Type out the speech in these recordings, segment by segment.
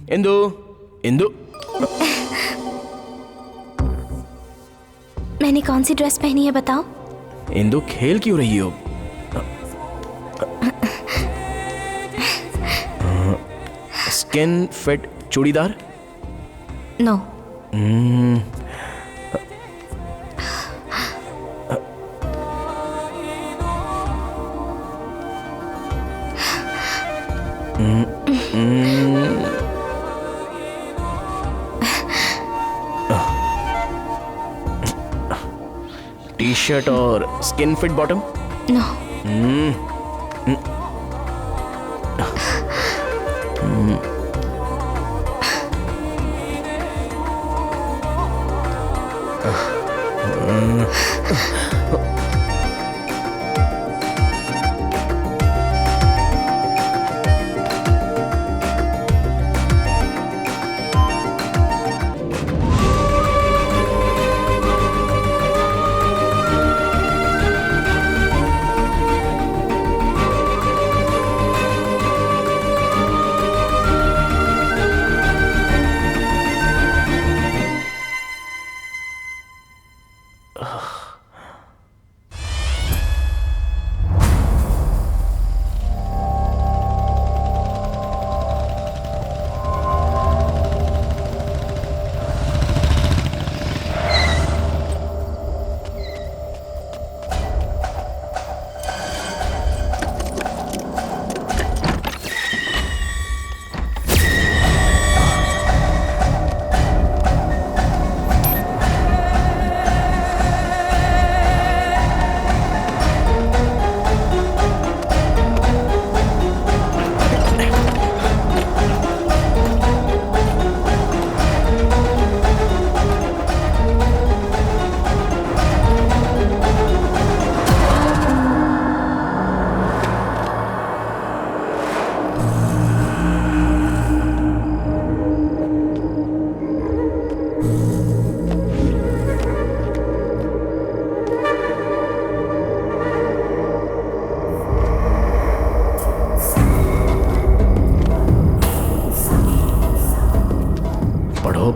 इंदु, इंदु। मैंने कौन सी ड्रेस पहनी है बताओ? इंदु खेल क्यों रही हो? Skin fit churidar? No. T shirt और स्किन फिट बॉटम? नो।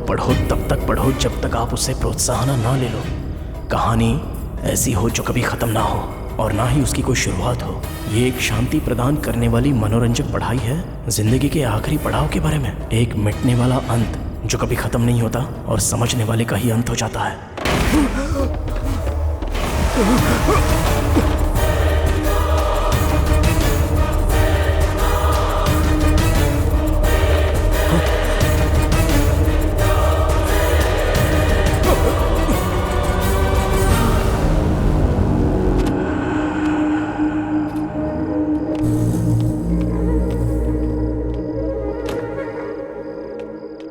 पढ़ो तब तक पढ़ो जब तक आप उससे प्रोत्साहन ना ले लो। कहानी ऐसी हो जो कभी खत्म ना हो और ना ही उसकी कोई शुरुआत हो। ये एक शांति प्रदान करने वाली मनोरंजक पढ़ाई है जिंदगी के आखिरी पड़ाव के बारे में। एक मिटने वाला अंत जो कभी खत्म नहीं होता और समझने वाले का ही अंत हो जाता है।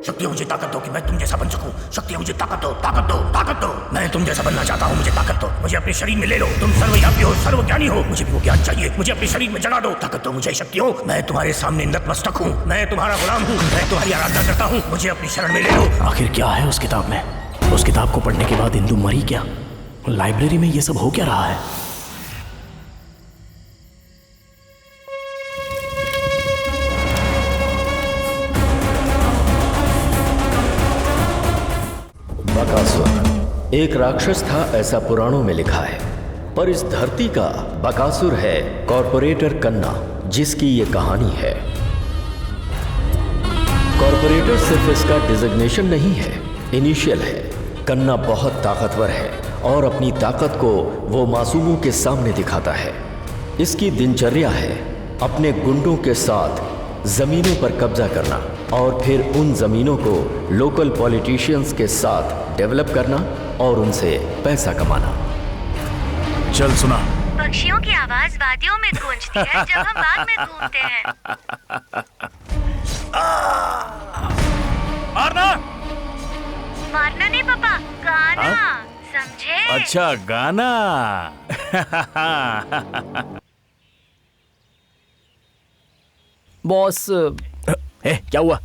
शक्तियों मुझे ताकत दो कि मैं तुम जैसा बन सकूं। शक्तियों मुझे ताकत दो, ताकत दो, ताकत दो। मैं तुम जैसा बनना चाहता हूं, मुझे ताकत दो। मुझे अपने शरीर में ले लो। तुम सर्वव्यापी हो, सर्वज्ञानी हो। मुझे भी वो ज्ञान चाहिए। मुझे अपने शरीर में जड़ा दो। ताकत दो मुझे शक्तियों। मैं तुम्हारे सामने नतमस्तक हूं। मैं तुम्हारा गुलाम हूं। मैं तुम्हारी आराधना करता हूं। मुझे अपनी शरण में ले लो। आखिर क्या है उस किताब में? उस किताब को पढ़ने के बाद इंदु मरी क्या? लाइब्रेरी में ये सब हो क्या रहा है? बकासुर एक राक्षस था, ऐसा पुराणों में लिखा है। पर इस धरती का बकासुर है कॉर्पोरेटर कन्ना, जिसकी ये कहानी है। कॉर्पोरेटर सिर्फ इसका डिजिग्नेशन नहीं है, इनिशियल है। कन्ना बहुत ताकतवर है और अपनी ताकत को वो मासूमों के सामने दिखाता है। इसकी दिनचर्या है अपने गुंडों के साथ जमीनों पर कब्जा करना और फिर उन जमीनों को लोकल पॉलिटिशियंस के साथ डेवलप करना और उनसे पैसा कमाना। चल सुना, पक्षियों की आवाज वादियों में गूंजती है जब हम बाग में घूमते हैं। मारना मारना नहीं पापा, गाना। समझे? अच्छा गाना। बॉस, क्या हुआ?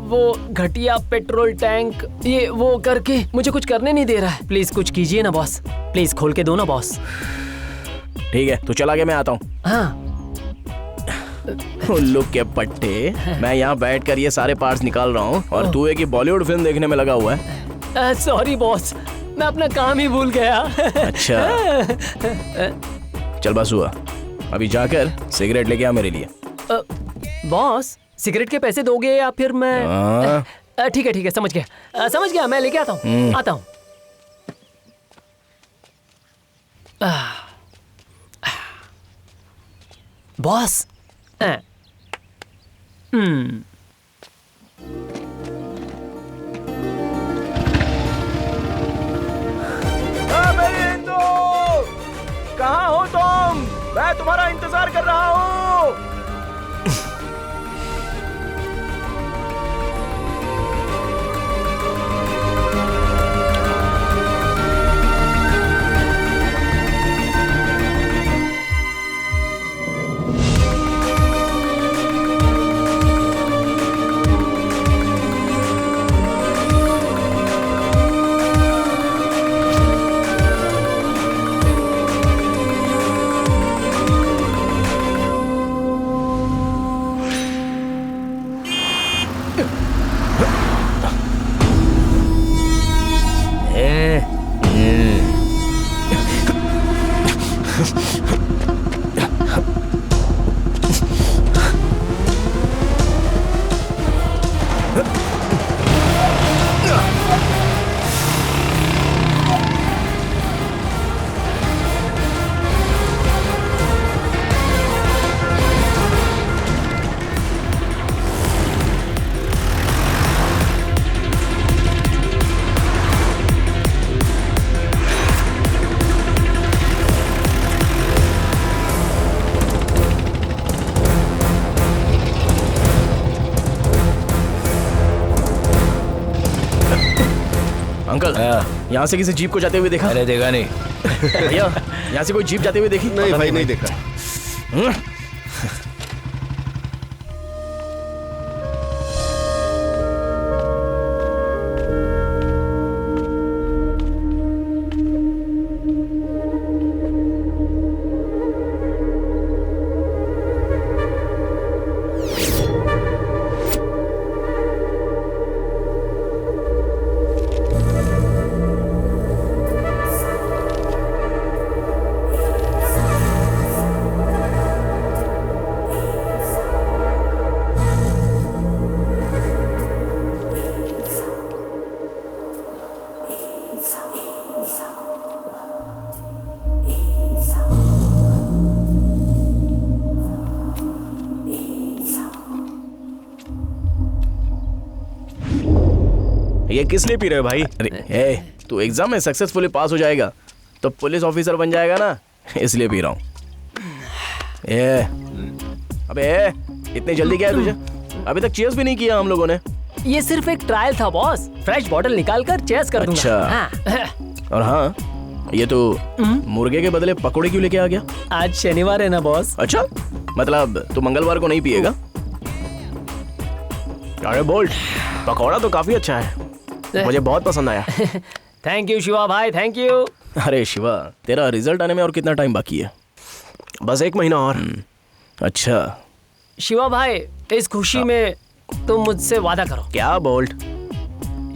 वो घटिया पेट्रोल टैंक ये वो करके मुझे कुछ करने नहीं दे रहा है। प्लीज कुछ कीजिए ना बॉस, प्लीज खोल के दो ना बॉस। ठीक है, तू चला गया, मैं आता हूँ। हाँ उल्लू के पट्टे, मैं यहाँ बैठ कर ये सारे पार्ट्स निकाल रहा हूँ और तू एक ही बॉलीवुड फिल्म देखने में लगा हुआ है। सॉरी बॉस, मैं अपना काम ही भूल गया। अच्छा चल बस हुआ, अभी जाकर सिगरेट लेके आ मेरे लिए। बॉस सिगरेट के पैसे दोगे या फिर मैं? हाँ। ठीक है समझ गया, मैं लेके आता हूँ, आता हूँ। बॉस कहाँ हो तुम? मैं तुम्हारा इंतजार कर रहा हूँ। अंकल, यहाँ से किसी जीप को जाते हुए देखा? मैंने देखा नहीं। भैया, यहाँ से कोई जीप जाते हुए देखी? नहीं भाई, नहीं देखा। ये किस लिए पी रहे हो भाई? अरे तू एग्जाम में सक्सेसफुली पास हो जाएगा तो पुलिस ऑफिसर बन जाएगा ना, इसलिए पी रहा हूँ। अबे इतनी जल्दी क्या है तुझे? अभी तक चीयर्स भी नहीं किया हम लोगों ने। ये सिर्फ एक ट्रायल था बॉस, फ्रेश बॉटल निकाल कर चेस कर दूंगा। अच्छा। हाँ। और हाँ, ये तो मुर्गे के बदले पकोड़े क्यों लेके आ गया? आज शनिवार है ना बॉस। अच्छा, मतलब तू मंगलवार को नहीं पिएगा? अरे बोल्ट, पकौड़ा तो काफी अच्छा है, मुझे बहुत पसंद आया। थैंक यू शिवा भाई, थैंक यू। अरे शिवा, तेरा रिजल्ट आने में और कितना टाइम बाकी है? बस 1 महीना और। अच्छा शिवा भाई, इस खुशी में तुम मुझसे वादा करो। क्या बोल्ट?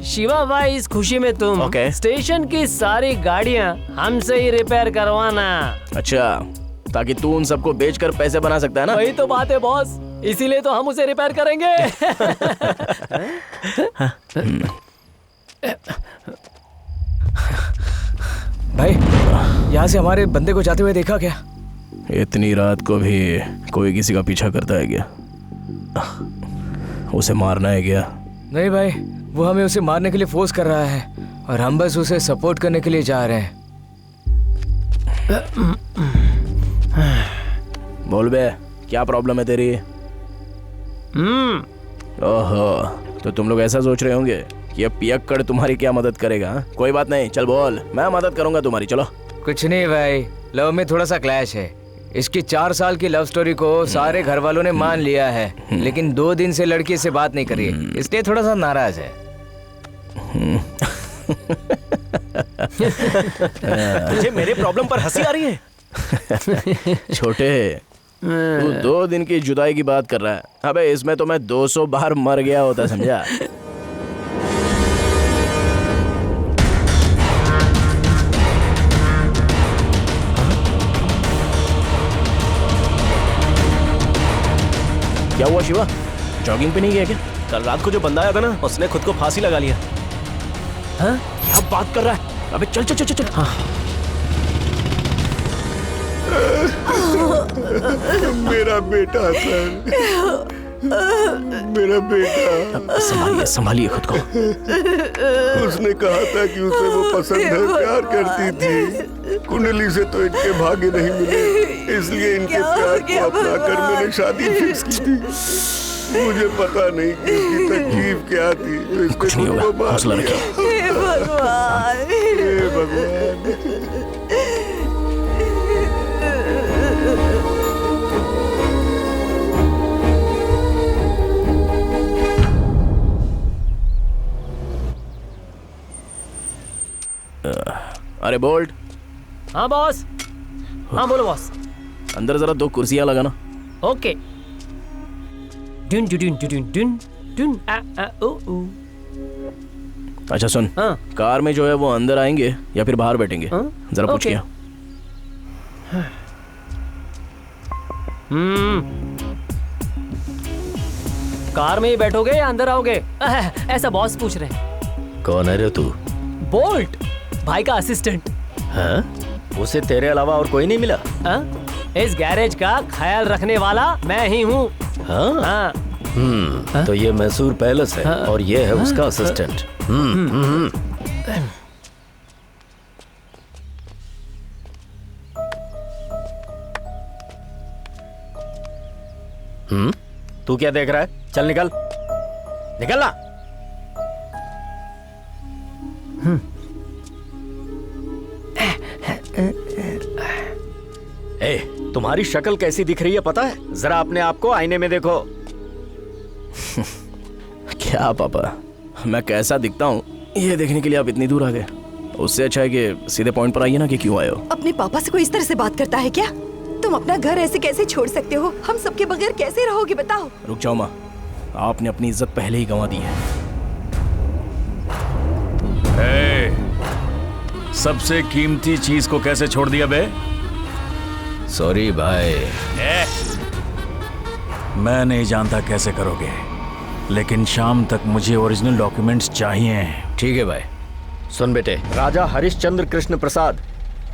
शिवा भाई, इस खुशी में तुम ओके। स्टेशन की सारी गाड़ियां हमसे ही रिपेयर करवाना। अच्छा, ताकि तू उन सबको बेचकर पैसे बना सकता है ना? वही तो बात है बॉस, इसीलिए तो हम उसे रिपेयर करेंगे। भाई, यहाँ से हमारे बंदे को जाते हुए देखा क्या? इतनी रात को भी कोई किसी का पीछा करता है क्या? उसे मारना है क्या? नहीं भाई, वो हमें उसे मारने के लिए फोर्स कर रहा है और हम बस उसे सपोर्ट करने के लिए जा रहे हैं। बोल बे, क्या प्रॉब्लम है तेरी? ओहो, तो तुम लोग ऐसा सोच रहे होंगे कि ये पियक्कड़ तुम्हारी क्या मदद करेगा? हा? कोई बात नहीं, चल बोल, मैं मदद करूंगा तुम्हारी। चलो। कुछ नहीं भाई, लव में थोड़ा सा क्लैश है। इसकी 4 साल की लव स्टोरी को सारे घर वालों ने मान लिया है, लेकिन 2 दिन से लड़की से बात नहीं करी, इसलिए थोड़ा सा नाराज है। तुझे मेरे प्रॉब्लम पर हंसी आ रही है? छोटे, तू 2 दिन की जुदाई की बात कर रहा है। अबे इसमें तो मैं 200 बार मर गया होता, समझा? क्या हुआ शिवा, जॉगिंग पे नहीं गया क्या? कल रात को जो बंदा आया था ना, उसने खुद को फांसी लगा लिया। हाँ? क्या बात कर रहा है? अबे चल चल चल चल, चल। हाँ। मेरा बेटा सर, मेरा बेटा। संभालिए संभालिए खुद को। उसने कहा था कि उसे वो पसंद है, प्यार करती थी। कुंडली से तो इनके भाग्य नहीं मिले, इसलिए इनके प्यार को अपना कर मैंने शादी फिक्स की थी। मुझे पता नहीं कि इसकी तकलीफ क्या थी, तो इसने कुछ नहीं होगा, हौसला रखिए। हे भगवान, हे भगवान। अरे बोल्ट। हाँ बॉस। हाँ बोलो बॉस। अंदर जरा 2 कुर्सियां लगाना। ओके। डुन डुन डुन डुन डुन डुन आ आ ओ ओ। अच्छा सुन, हाँ। कार में जो है वो अंदर आएंगे या फिर बाहर बैठेंगे? हाँ? जरा पूछ ओके। क्या। कार में ही बैठोगे या अंदर आओगे? ऐसा बॉस पूछ रहे हैं। कौन है रे तू? बोल्ट, भाई का असिस्टेंट। हाँ? उसे तेरे अलावा और कोई नहीं मिला? हाँ? इस गैरेज का ख्याल रखने वाला मैं ही हूँ। हाँ? हाँ। तो ये मैसूर पैलेस है और ये है उसका असिस्टेंट। तू क्या देख रहा है? चल निकल, निकल ना। ए, तुम्हारी शक्ल कैसी दिख रही है पता है? जरा अपने आप को आईने में देखो। क्या पापा, मैं कैसा दिखता हूँ ये देखने के लिए आप इतनी दूर आ गए? उससे अच्छा है कि सीधे पॉइंट पर आइए ना कि क्यों आए हो। अपने पापा से कोई इस तरह से बात करता है क्या? तुम अपना घर ऐसे कैसे छोड़ सकते हो? हम सबके बगैर कैसे रहोगे बताओ? रुक जाओ माँ, आपने अपनी इज्जत पहले ही गंवा दी है। सबसे कीमती चीज को कैसे छोड़ दिया बे? सॉरी भाई। मैं नहीं जानता कैसे करोगे, लेकिन शाम तक मुझे ओरिजिनल डॉक्यूमेंट्स चाहिए। ठीक है भाई। सुन बेटे, राजा हरिश्चंद्र कृष्ण प्रसाद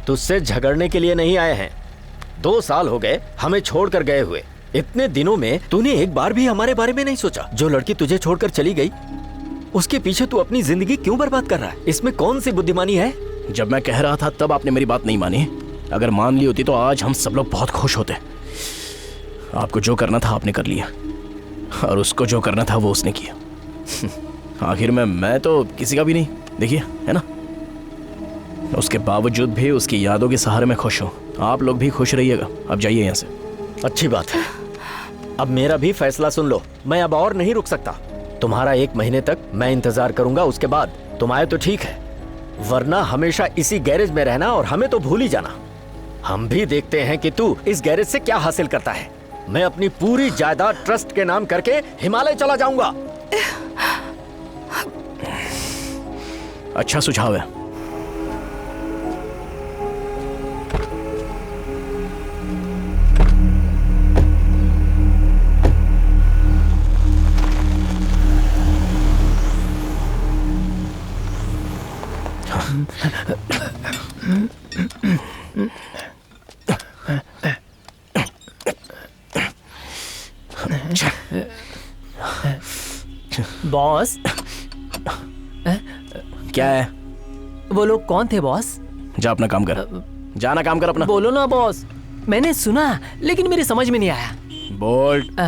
तुझसे झगड़ने के लिए नहीं आए हैं। 2 साल हो गए हमें छोड़कर गए हुए। इतने दिनों में तूने एक बार भी हमारे बारे में नहीं सोचा। जो लड़की तुझे छोड़कर चली गई उसके पीछे तू अपनी जिंदगी क्यों बर्बाद कर रहा है? इसमें कौन सी बुद्धिमानी है? जब मैं कह रहा था तब आपने मेरी बात नहीं मानी। अगर मान ली होती तो आज हम सब लोग बहुत खुश होते। आपको जो करना था आपने कर लिया, और उसको जो करना था वो उसने किया। आखिर में मैं तो किसी का भी नहीं, देखिए है ना। उसके बावजूद भी उसकी यादों के सहारे में खुश हूँ। आप लोग भी खुश रहिएगा। अब जाइए यहाँ से। अच्छी बात है। अब मेरा भी फैसला सुन लो। मैं अब और नहीं रुक सकता। तुम्हारा 1 महीने तक मैं इंतजार करूंगा, उसके बाद तुम आए तो ठीक है, वरना हमेशा इसी गैरेज में रहना और हमें तो भूल ही जाना। हम भी देखते हैं कि तू इस गैरेज से क्या हासिल करता है। मैं अपनी पूरी जायदाद ट्रस्ट के नाम करके हिमालय चला जाऊंगा। अच्छा सुझाव है। बॉस, क्या है? वो लोग कौन थे बॉस? जा अपना काम कर, जाना काम कर अपना। बोलो ना बॉस। मैंने सुना लेकिन मेरी समझ में नहीं आया। बोल्ट,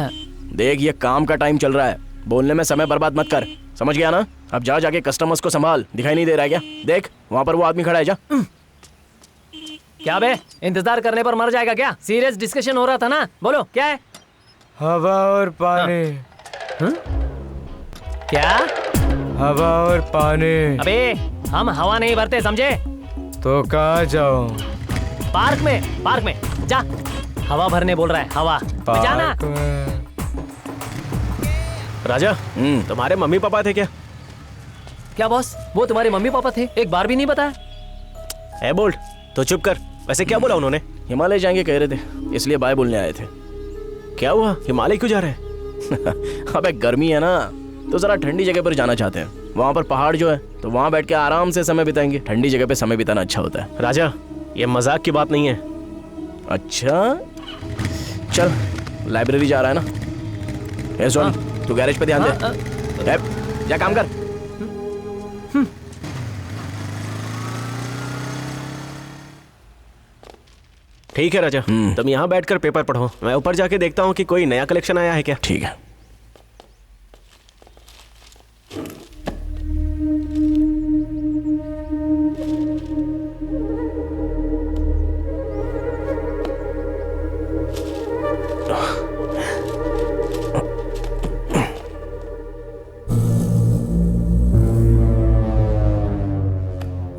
देख ये काम का टाइम चल रहा है, बोलने में समय बर्बाद मत कर, समझ गया ना? अब जा जाके कस्टमर्स को संभाल। दिखाई नहीं दे रहा है क्या? देख वहां पर वो आदमी खड़ा है, जा। क्या बे, इंतजार करने पर मर जाएगा क्या? सीरियस डिस्कशन हो रहा था ना, बोलो क्या है? हवा और पानी। क्या? हवा और पानी। अबे हम हवा नहीं भरते, समझे? तो कहाँ जाऊं? पार्क में, पार्क में जा। हवा भरने बोल रहा है, हवा जाना। राजा तुम्हारे मम्मी पापा थे क्या? क्या बॉस, वो तुम्हारे मम्मी पापा थे? एक बार भी नहीं बताया। ए बोल्ट, तो चुप कर। वैसे क्या बोला उन्होंने? हिमालय जाएंगे कह रहे थे, इसलिए बाय बोलने आए थे। क्या हुआ, हिमालय क्यों जा रहे हैं? अबे गर्मी है ना, तो जरा ठंडी जगह पर जाना चाहते हैं। वहाँ पर पहाड़ जो है, तो वहाँ बैठ के आराम से समय बिताएंगे। ठंडी जगह पे समय बिताना अच्छा होता है। राजा ये मजाक की बात नहीं है। अच्छा चल, लाइब्रेरी जा रहा है ना? सुन, तू गैरेज पे ध्यान दे। जा काम कर। ठीक है राजा, तुम यहाँ बैठकर पेपर पढ़ो, मैं ऊपर जाके देखता हूँ कि कोई नया कलेक्शन आया है क्या। ठीक है।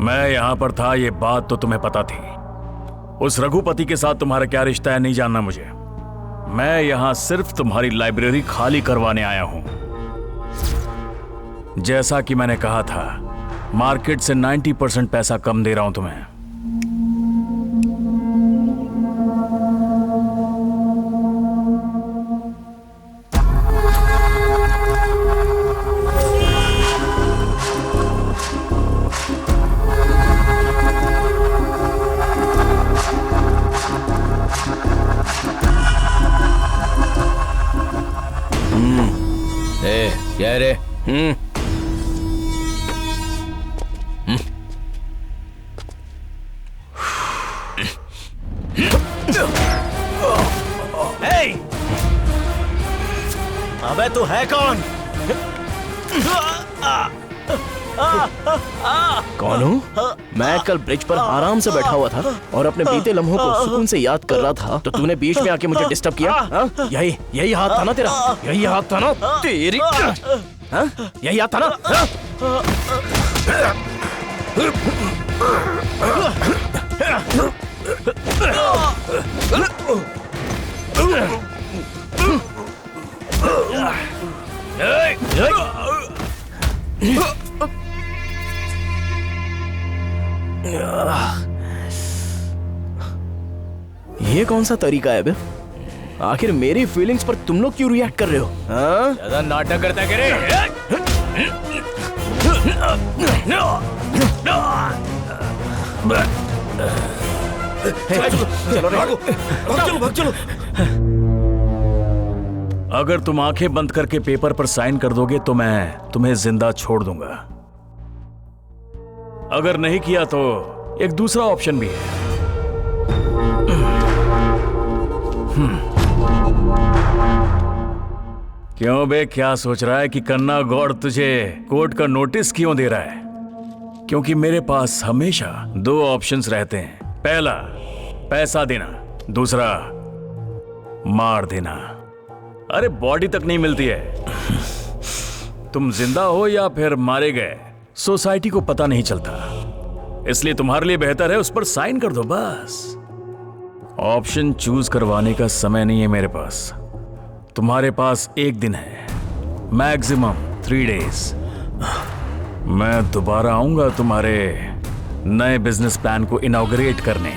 मैं यहाँ पर था, ये बात तो तुम्हें पता थी। उस रघुपति के साथ तुम्हारा क्या रिश्ता है नहीं जानना मुझे। मैं यहाँ सिर्फ तुम्हारी लाइब्रेरी खाली करवाने आया हूँ। जैसा कि मैंने कहा था, मार्केट से 90% पैसा कम दे रहा हूँ तुम्हें। क्या रे? अबे तू है कौन? कौन हूँ? मैं कल ब्रिज पर आराम से बैठा हुआ था और अपने बीते लम्हों को सुकून से याद कर रहा था, तो तूने बीच में आके मुझे डिस्टर्ब किया। यही हाथ था ना तेरा? यही हाथ था ना तेरी? यही हाथ था ना? ये कौन सा तरीका है बे? आखिर मेरी फीलिंग्स पर तुम लोग क्यों रिएक्ट कर रहे हो? ज्यादा नाटक करता है रे। चलो। अगर तुम आंखें बंद करके पेपर पर साइन कर दोगे तो मैं तुम्हें जिंदा छोड़ दूंगा। अगर नहीं किया तो एक दूसरा ऑप्शन भी है। क्यों बे, क्या सोच रहा है कि कन्ना गौड़ तुझे कोर्ट का नोटिस क्यों दे रहा है? क्योंकि मेरे पास हमेशा दो ऑप्शंस रहते हैं। पहला, पैसा देना, दूसरा मार देना। अरे बॉडी तक नहीं मिलती है, तुम जिंदा हो या फिर मारे गए सोसाइटी को पता नहीं चलता। इसलिए तुम्हारे लिए बेहतर है उस पर साइन कर दो बस। ऑप्शन चूज करवाने का समय नहीं है मेरे पास। तुम्हारे पास एक दिन है, मैक्सिमम 3 डेज। मैं दोबारा आऊंगा तुम्हारे नए बिजनेस प्लान को इनॉग्रेट करने।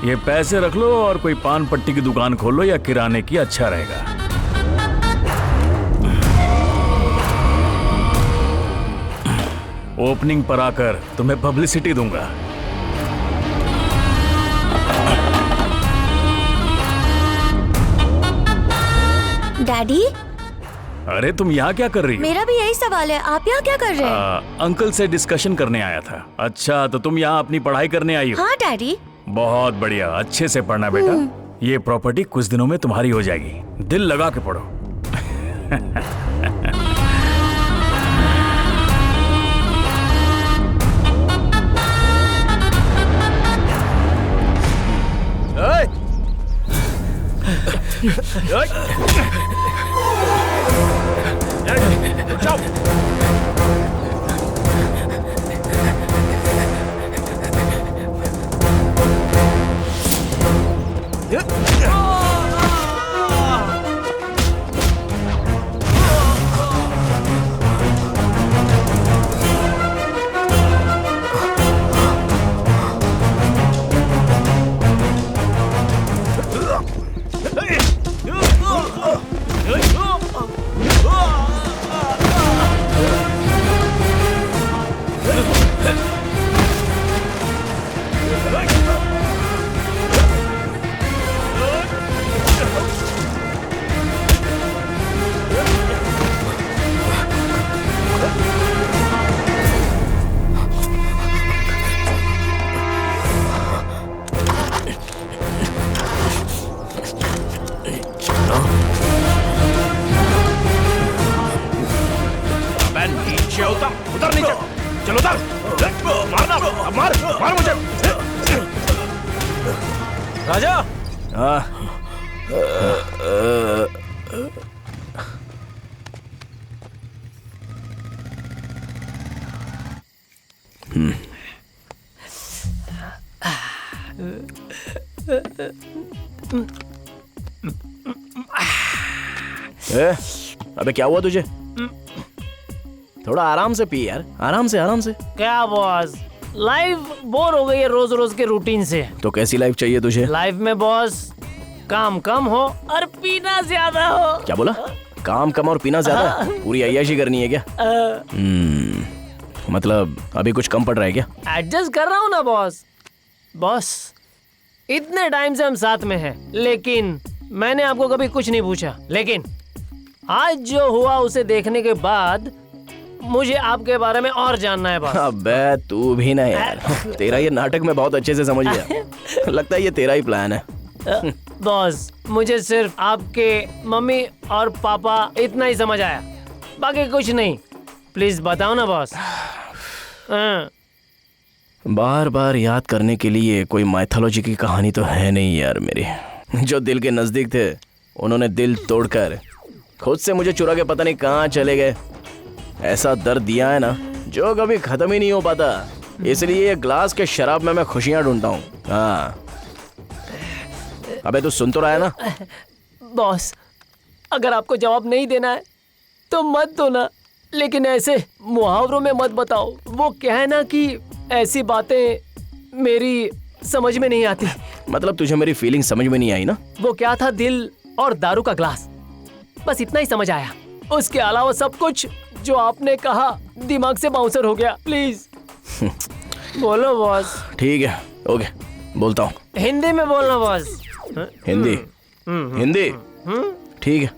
ये पैसे रख लो और कोई पान पट्टी की दुकान खोलो या किराने की, अच्छा रहेगा। ओपनिंग पर आकर तुम्हें पब्लिसिटी दूंगा। डैडी, अरे तुम यहाँ क्या कर रही हो? मेरा भी यही सवाल है, आप यहाँ क्या कर रहे हैं? अंकल से डिस्कशन करने आया था। अच्छा, तो तुम यहाँ अपनी पढ़ाई करने आई हो? हाँ डैडी। बहुत बढ़िया, अच्छे से पढ़ना बेटा। ये प्रॉपर्टी कुछ दिनों में तुम्हारी हो जाएगी, दिल लगा के पढ़ो। जाओ। नीचे उतर नीचे, चलो उतर, मारना, अब मार मुझे। राजा। अबे क्या हुआ तुझे? थोड़ा आराम से पी यार, आराम से। क्या बॉस, लाइफ बोर हो गई है रोज रोज के रूटीन से। तो कैसी लाइफ चाहिए तुझे? लाइफ में बॉस काम कम हो और पीना ज्यादा हो। क्या बोला? काम कम और पीना ज्यादा? पूरी अय्याशी करनी है क्या? मतलब अभी कुछ कम पड़ रहा है क्या? एडजस्ट कर रहा हूँ ना बॉस, इतने टाइम से हम साथ में हैं, लेकिन मैंने आपको कभी कुछ नहीं पूछा, लेकिन आज जो हुआ उसे देखने के बाद मुझे आपके बारे में और जानना है बॉस। अबे तू भी ना यार, तेरा ये नाटक मैं बहुत अच्छे से समझ गया। लगता है ये तेरा ही प्लान है। बॉस मुझे सिर्फ आपके मम्मी और पापा इतना ही समझ आया, बाकी कुछ नहीं। प्लीज बताओ ना बॉस। बार बार याद करने के लिए कोई माइथोलॉजी की कहानी तो है नहीं यार मेरी। जो दिल के नजदीक थे उन्होंने दिल तोड़कर खुद से मुझे चुरा के पता नहीं कहाँ चले गए। ऐसा दर्द दिया है ना जो कभी खत्म ही नहीं हो पाता, इसलिए ये ग्लास के शराब में मैं खुशियां ढूंढता हूँ। हाँ अबे तू सुन तो रहा है ना? बॉस अगर आपको जवाब नहीं देना है तो मत दो ना, लेकिन ऐसे मुहावरों में मत बताओ। वो क्या है ना कि ऐसी बातें मेरी समझ में नहीं आती। मतलब तुझे मेरी फीलिंग समझ में नहीं आई ना? वो क्या था, दिल और दारू का ग्लास, बस इतना ही समझ आया। उसके अलावा सब कुछ जो आपने कहा दिमाग से बाउंसर हो गया। प्लीज बोलो बॉस। ठीक है ओके बोलता हूँ। हिंदी में बोलना बॉस। हिंदी? हिंदी ठीक है।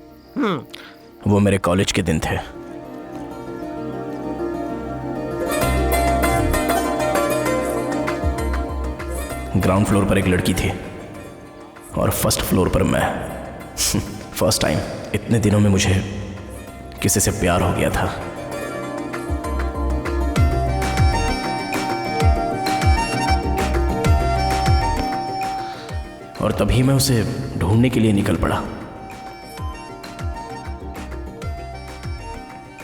वो मेरे कॉलेज के दिन थे। ग्राउंड फ्लोर पर एक लड़की थी और फर्स्ट फ्लोर पर मैं। फर्स्ट टाइम इतने दिनों में मुझे किसी से प्यार हो गया था। और तभी मैं उसे ढूंढने के लिए निकल पड़ा।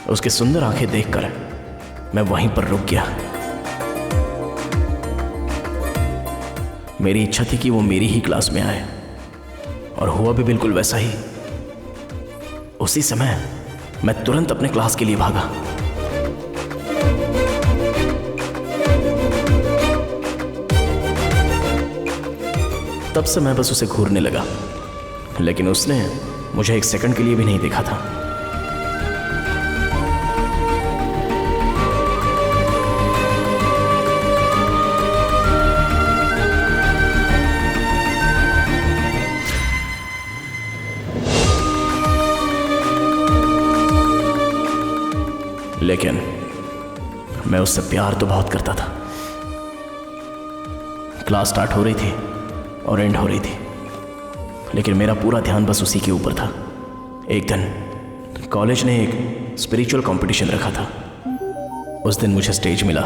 उसकी सुंदर आंखें देखकर मैं वहीं पर रुक गया। मेरी इच्छा थी कि वो मेरी ही क्लास में आए, और हुआ भी बिल्कुल वैसा ही। उसी समय मैं तुरंत अपने क्लास के लिए भागा। तब से मैं बस उसे घूरने लगा, लेकिन उसने मुझे एक सेकंड के लिए भी नहीं देखा था। लेकिन मैं उससे प्यार तो बहुत करता था। क्लास स्टार्ट हो रही थी और एंड हो रही थी, लेकिन मेरा पूरा ध्यान बस उसी के ऊपर था। एक दिन कॉलेज ने एक स्पिरिचुअल कंपटीशन रखा था। उस दिन मुझे स्टेज मिला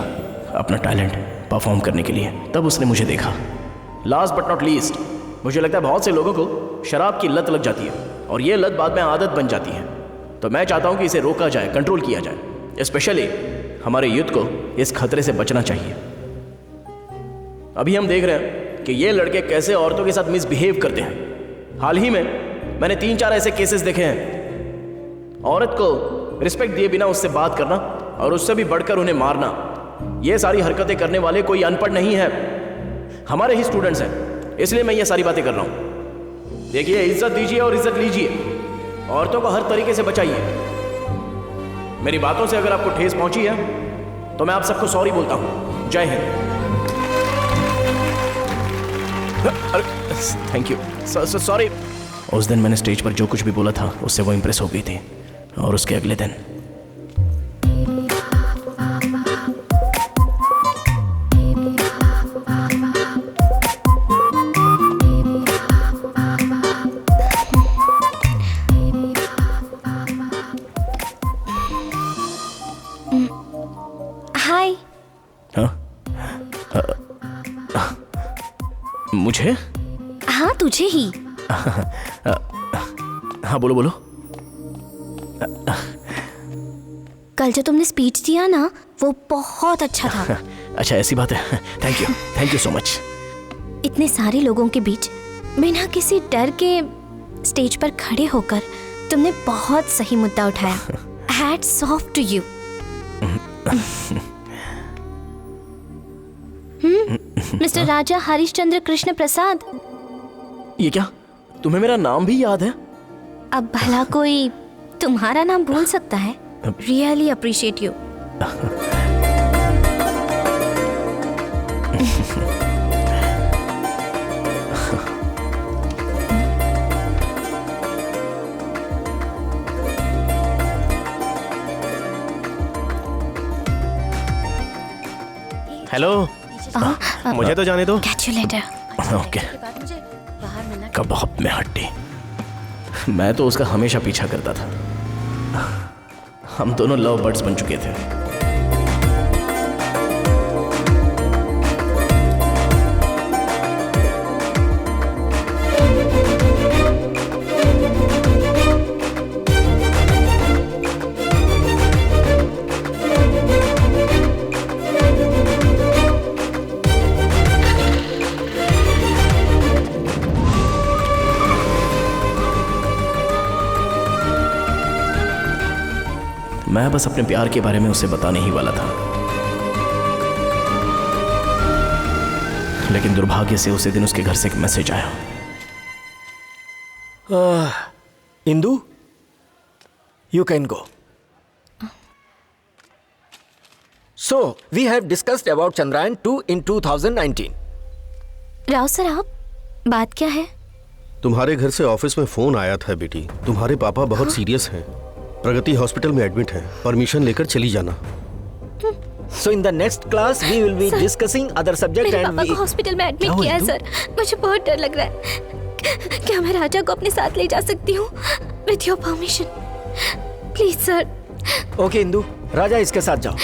अपना टैलेंट परफॉर्म करने के लिए। तब उसने मुझे देखा। लास्ट बट नॉट लीस्ट, मुझे लगता है बहुत से लोगों को शराब की लत लग जाती है, और ये लत बाद में आदत बन जाती है। तो मैं चाहता हूँ कि इसे रोका जाए, कंट्रोल किया जाए। स्पेशली हमारे यूथ को इस खतरे से बचना चाहिए। अभी हम देख रहे हैं कि ये लड़के कैसे औरतों के साथ मिसबिहेव करते हैं। हाल ही में मैंने 3-4 ऐसे केसेस देखे हैं। औरत को रिस्पेक्ट दिए बिना उससे बात करना और उससे भी बढ़कर उन्हें मारना। ये सारी हरकतें करने वाले कोई अनपढ़ नहीं है, हमारे ही स्टूडेंट्स हैं। इसलिए मैं ये सारी बातें कर रहा हूँ। देखिए, इज्जत दीजिए और इज्जत लीजिए। औरतों को हर तरीके से बचाइए। मेरी बातों से अगर आपको ठेस पहुंची है तो मैं आप सबको सॉरी बोलता हूं। जय हिंद। Thank you, sorry. उस दिन मैंने स्टेज पर जो कुछ भी बोला था उससे वो इंप्रेस हो गई थी, और उसके अगले दिन तुझे ही। हाँ बोलो बोलो। कल जो तुमने स्पीच दिया ना, वो बहुत अच्छा था। अच्छा ऐसी बात है। Thank you so much. इतने सारे लोगों के बीच बिना किसी डर के स्टेज पर खड़े होकर तुमने बहुत सही मुद्दा उठाया। Hats off to you. Mister Raja Harishchandra Krishna Prasad. ये क्या, तुम्हें मेरा नाम भी याद है? अब भला कोई तुम्हारा नाम भूल सकता है? Really appreciate you. हेलो, मुझे तो जाने दो। Catch you later. ओके। कबाब में हड्डी। मैं तो उसका हमेशा पीछा करता था। हम दोनों लव बर्ड्स बन चुके थे। मैं बस अपने प्यार के बारे में उसे बताने ही वाला था, लेकिन दुर्भाग्य से उसी दिन उसके घर से एक मैसेज आया। Indu, you can go. So, we have discussed about Chandrayaan 2 in 2019. Rao sir, आप बात क्या है? तुम्हारे घर से ऑफिस में फोन आया था बेटी। तुम्हारे पापा बहुत सीरियस हैं, प्रगति हॉस्पिटल में एडमिट हैं। परमिशन लेकर चली जाना। So in the next class we will be discussing other subject मेरे and पापा we. को हॉस्पिटल में एडमिट किया है सर। मुझे बहुत डर लग रहा है। क्या मैं राजा को अपने साथ ले जा सकती हूँ? With your permission, please sir. Okay Indu, Raja इसके साथ जाओ।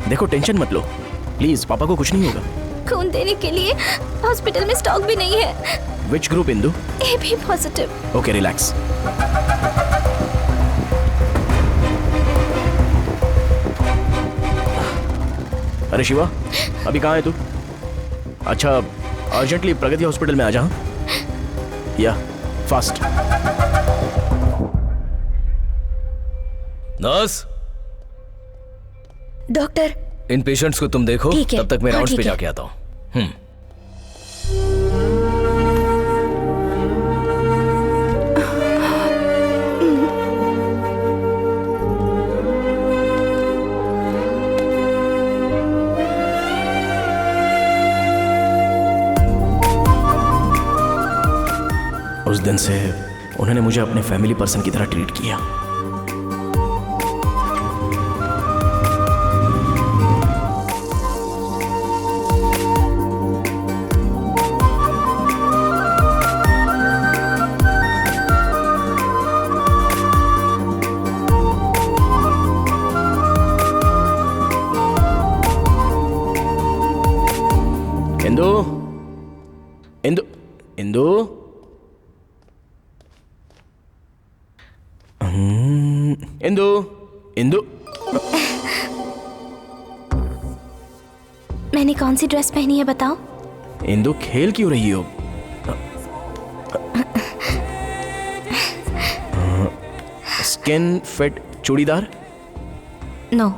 देखो टेंशन मत लो, प्लीज, पापा को कुछ नहीं होगा। खून देने के लिए हॉस्पिटल में स्टॉक भी नहीं है। Which group Indu? AB positive. Okay relax. अरे शिवा, अभी कहाँ है तू? अच्छा, अर्जेंटली प्रगति हॉस्पिटल में आ जा। या फास्ट। नर्स, डॉक्टर, इन पेशेंट्स को तुम देखो, ठीक है। तब तक मैं हाँ, राउंड्स पे ठीक है। जाके आता हूँ। उस दिन से उन्होंने मुझे अपने फैमिली पर्सन की तरह ट्रीट किया। इंदु, इंदु, इंदु, इंदु, इंदु। मैंने कौन सी ड्रेस पहनी है बताओ? इंदु, खेल क्यों रही हो? Skin fit churidar? No.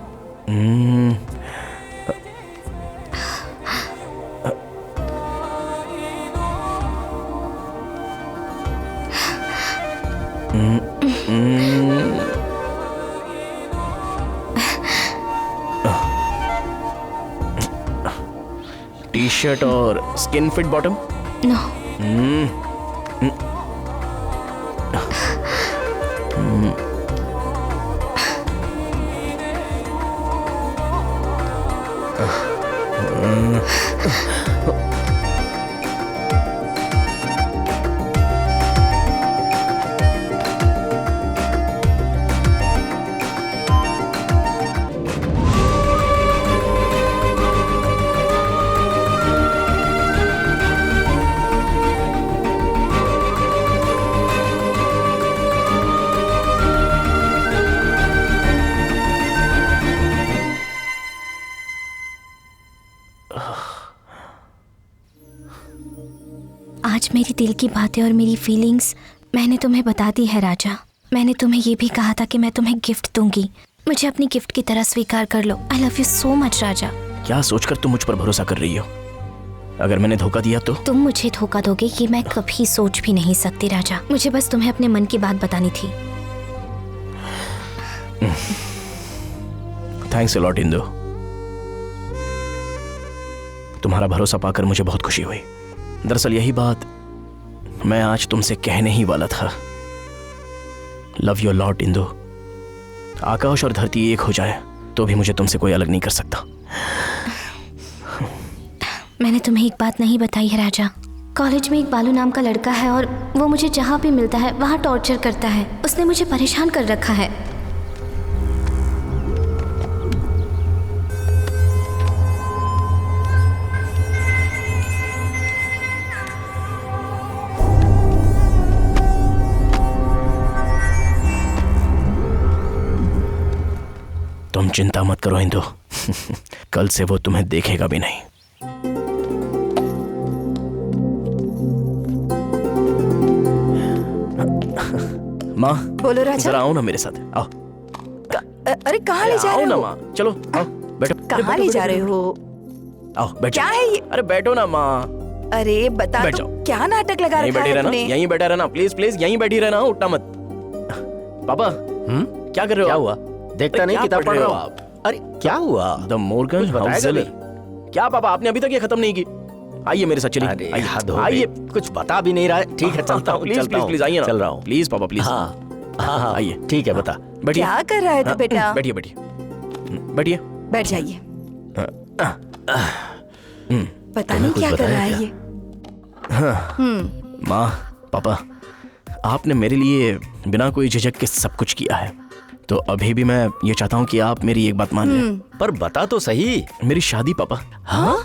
T shirt और स्किन फिट बॉटम? नो। आज मेरी दिल की बातें और मेरी फीलिंग्स मैंने तुम्हें बता दी है राजा। मैंने तुम्हें ये भी कहा था कि मैं तुम्हें गिफ्ट दूंगी। मुझे अपनी गिफ्ट की तरह स्वीकार कर लो। I love you so much Raja. क्या सोचकर तुम मुझ पर भरोसा कर रही हो? अगर मैंने धोखा दिया तो? तुम मुझे धोखा दोगे ये मैं कभी सोच भी नहीं सकती राजा। मुझे बस तुम्हें अपने मन की बात बतानी थी। Thanks a lot Indu. तुम्हारा भरोसा पाकर मुझे बहुत खुशी हुई। दरअसल यही बात मैं आज तुमसे कहने ही वाला था। Love you lot Indu. आकाश और धरती एक हो जाए तो भी मुझे तुमसे कोई अलग नहीं कर सकता। मैंने तुम्हें एक बात नहीं बताई है राजा। कॉलेज में एक बालू नाम का लड़का है और वो मुझे जहाँ भी मिलता है वहाँ टॉर्चर करता है। उसने मुझे परेशान कर रखा है। तुम चिंता मत करो इंदु। कल से वो तुम्हें देखेगा भी नहीं। माँ बोलो राजा। जरा आओ ना मेरे साथ। आओ। अरे कहाँ ले जा रहे आओ ना हो? माँ, चलो आओ बैठो। कहाँ ले जा रहे हो? आओ बैठो। क्या है ये? अरे बैठो ना माँ। अरे बता बैठ तो, जाओ। क्या नाटक लगा यहीं रखा बैठी है रहना, आपने? यहीं बैठा रहना, प्लीज प्लीज यहीं बैठी रहना, उठना मत। पापा क्या कर रहे हो? क्या आप? हुआ? देखता नहीं, क्या किताब पढ़ रहे हो आप? अरे क्या हुआ? द मोर्गन कुछ बताएगा हाउसेली। भी? क्या पापा आपने अभी तक ये खत्म नहीं की? आइए मेरे साथ चलिए। अरे आइए, हद हो गई। आइए। कुछ बता भी नहीं रहा है। ठीक है चलता हूँ, प्लीज प्लीज प्लीज आइए ना। चल रहा हूँ। प्लीज पापा प्लीज। हाँ हाँ हाँ आइए। ठीक है बता। बैठिए। क्या कर रहा है तू बेटा? बैठिए बैठिए बैठिए। बैठ जाइए। पता नहीं कुछ क्या कर बताया रहा है क्या? ये। माँ पापा आपने मेरे लिए बिना कोई झिझक के सब कुछ किया है, तो अभी भी मैं ये चाहता हूँ कि आप मेरी एक बात मान लें। पर बता तो सही। मेरी शादी पापा। हाँ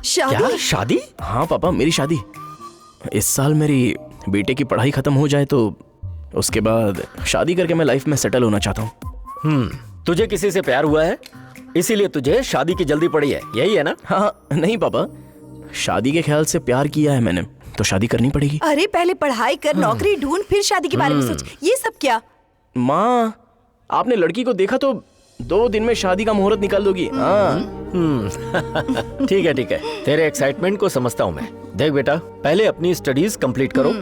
शादी? क्या शादी? हाँ पापा मेरी शादी। इस साल मेरी बेटे की पढ़ाई खत्म हो जाए तो उसके बाद शादी करके मैं लाइफ में सेटल होना चाहता हूँ। तुझे किसी से प्यार हुआ है इसीलिए तुझे शादी की जल्दी पड़ी है, यही है ना? हाँ नहीं पापा, शादी के ख्याल से प्यार किया है मैंने तो शादी करनी पड़ेगी। अरे पहले पढ़ाई कर, नौकरी ढूंढ, फिर शादी के बारे में सोच। ये सब क्या? माँ आपने लड़की को देखा तो 2 दिन में शादी का मुहूर्त निकाल दोगी। हाँ ठीक है तेरे एक्साइटमेंट को समझता हूँ मैं। देख बेटा पहले अपनी स्टडीज कंप्लीट करो,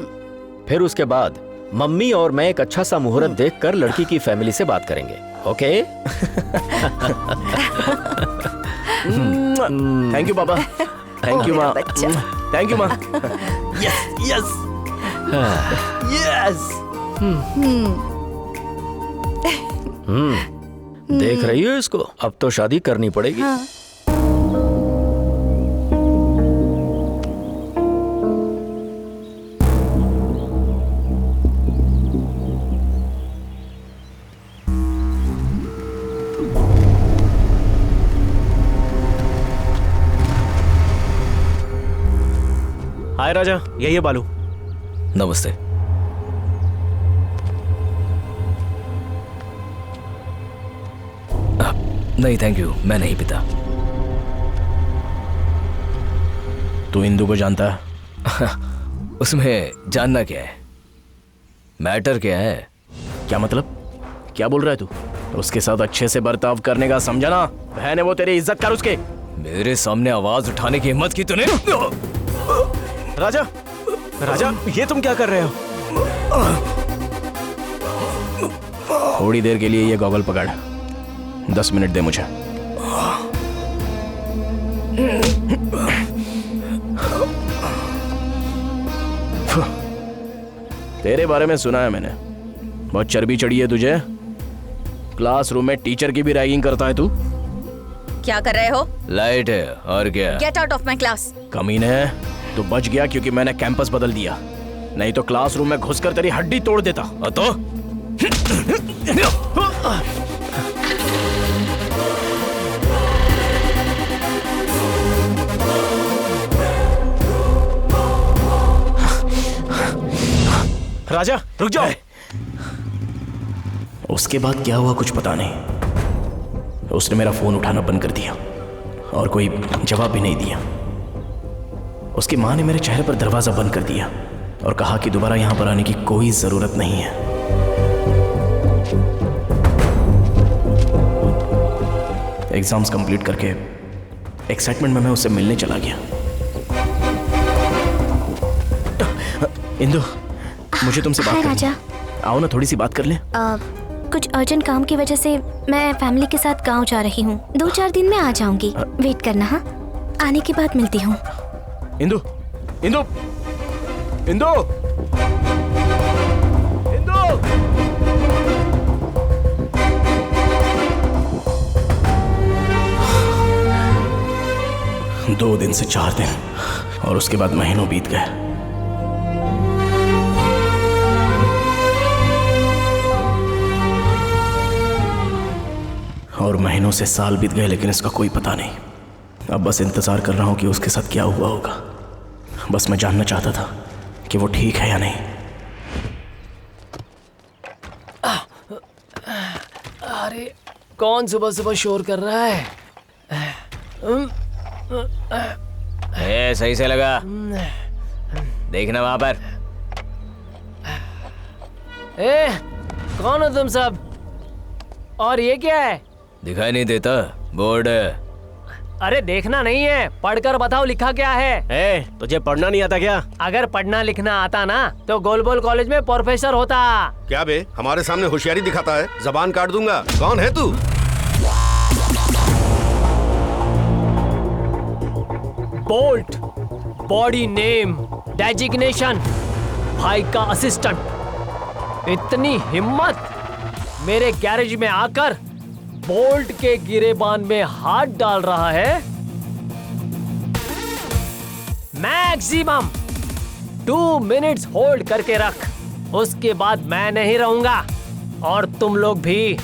फिर उसके बाद मम्मी और मैं एक अच्छा सा मुहूर्त देखकर लड़की की फैमिली से बात करेंगे। ओके? थैंक यू पापा। थैंक यू माँ। थैंक यू माँ। Yes yes yes. देख रही हो इसको? अब तो शादी करनी पड़ेगी। हाँ। हाय राजा, यही है बालू। नमस्ते। नहीं थैंक यू, मैं नहीं पीता। तू इंदु को जानता है? उसमें जानना क्या है? मैटर क्या है? क्या मतलब? क्या बोल रहा है तू? उसके साथ अच्छे से बर्ताव करने का समझा ना? बहन है वो, तेरी इज्जत कर उसके। मेरे सामने आवाज उठाने की हिम्मत की तूने? राजा राजा ये तुम क्या कर रहे हो? थोड़ी देर के लिए ये गॉगल पकड़, 10 मिनट दे मुझे। तेरे बारे में सुना है मैंने, बहुत चर्बी चढ़ी है तुझे। क्लासरूम में टीचर की भी रैगिंग करता है तू। क्या कर रहे हो? लाइट है और क्या? Get out of my class. कमीने, तू बच गया क्योंकि मैंने कैंपस बदल दिया, नहीं तो क्लासरूम में घुसकर तेरी हड्डी तोड़ देता। तो राजा रुक जाओ। उसके बाद क्या हुआ कुछ पता नहीं। उसने मेरा फोन उठाना बंद कर दिया और कोई जवाब भी नहीं दिया। उसकी माँ ने मेरे चेहरे पर दरवाज़ा बंद कर दिया और कहा कि दोबारा यहाँ पर आने की कोई ज़रूरत नहीं है। एग्जाम्स कंप्लीट करके एक्साइटमेंट में मैं उससे मिलने चला गया। इंदु, मुझे तुमसे बात हाय करनी राजा। है। आओ ना, थोड़ी सी बात कर लें। कुछ अर्जेंट काम की वजह से मैं फैमिली के साथ गांव जा रही हूँ। 2-4 दिन में आ जाऊंगी। वेट करना। हाँ, आने के बाद मिलती हूँ। इंदु, इंदु, इंदु, इंदु। 2 दिन से 4 दिन और उसके बाद महीनों बीत गए। और महीनों से साल बीत गए, लेकिन इसका कोई पता नहीं। अब बस इंतजार कर रहा हूं कि उसके साथ क्या हुआ होगा। बस मैं जानना चाहता था कि वो ठीक है या नहीं। अरे कौन सुबह सुबह शोर कर रहा है? सही से लगा। देखना वहां पर। कौन हो तुम सब? और ये क्या है? दिखाई नहीं देता? बोर्ड है। अरे देखना नहीं है, पढ़कर बताओ लिखा क्या है। तुझे पढ़ना नहीं आता क्या? अगर पढ़ना लिखना आता ना तो गोलबोल कॉलेज में प्रोफेसर होता। क्या बे, हमारे सामने होशियारी दिखाता है? जबान काट दूंगा। कौन है तू? बोल्ट, बॉडी नेम, डेजिग्नेशन, भाई का असिस्टेंट। इतनी हिम्मत मेरे गैरेज में आकर बोल्ट के गिरेबान में हाथ डाल रहा है। मैक्सिमम 2 मिनट्स होल्ड करके रख, उसके बाद मैं नहीं रहूंगा और तुम लोग भी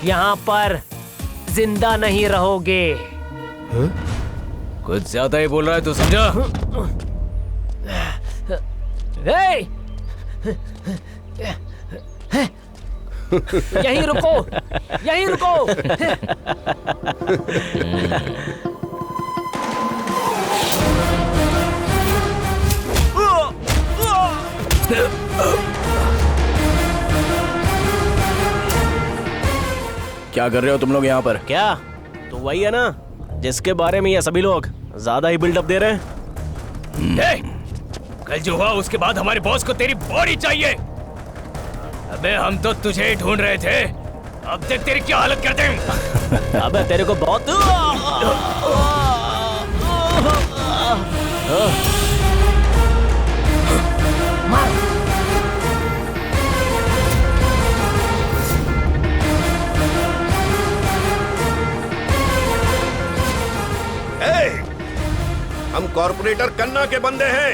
यहाँ पर जिंदा नहीं रहोगे। कुछ ज्यादा ही बोल रहा है, तो समझा? यहीं रुको, यहीं रुको। क्या कर रहे हो तुम लोग यहाँ पर? क्या तो वही है ना जिसके बारे में ये सभी लोग ज्यादा ही बिल्डअप दे रहे हैं। कल जो हुआ उसके बाद हमारे बॉस को तेरी बॉडी चाहिए। अबे हम तो तुझे ही ढूंढ रहे थे, अब देख तेरी क्या हालत करते हैं। अबे तेरे को बहुत हम कॉर्पोरेटर कन्ना के बंदे हैं।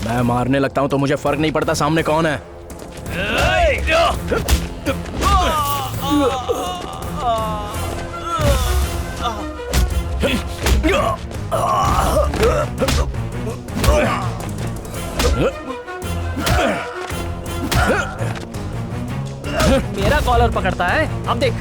मैं मारने लगता हूँ तो मुझे फर्क नहीं पड़ता सामने कौन है। मेरा कॉलर पकड़ता है, अब देख।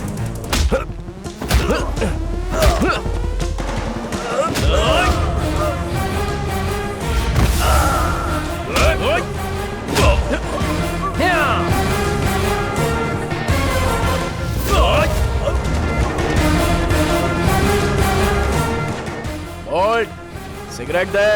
ओल्ड सिगरेट दे।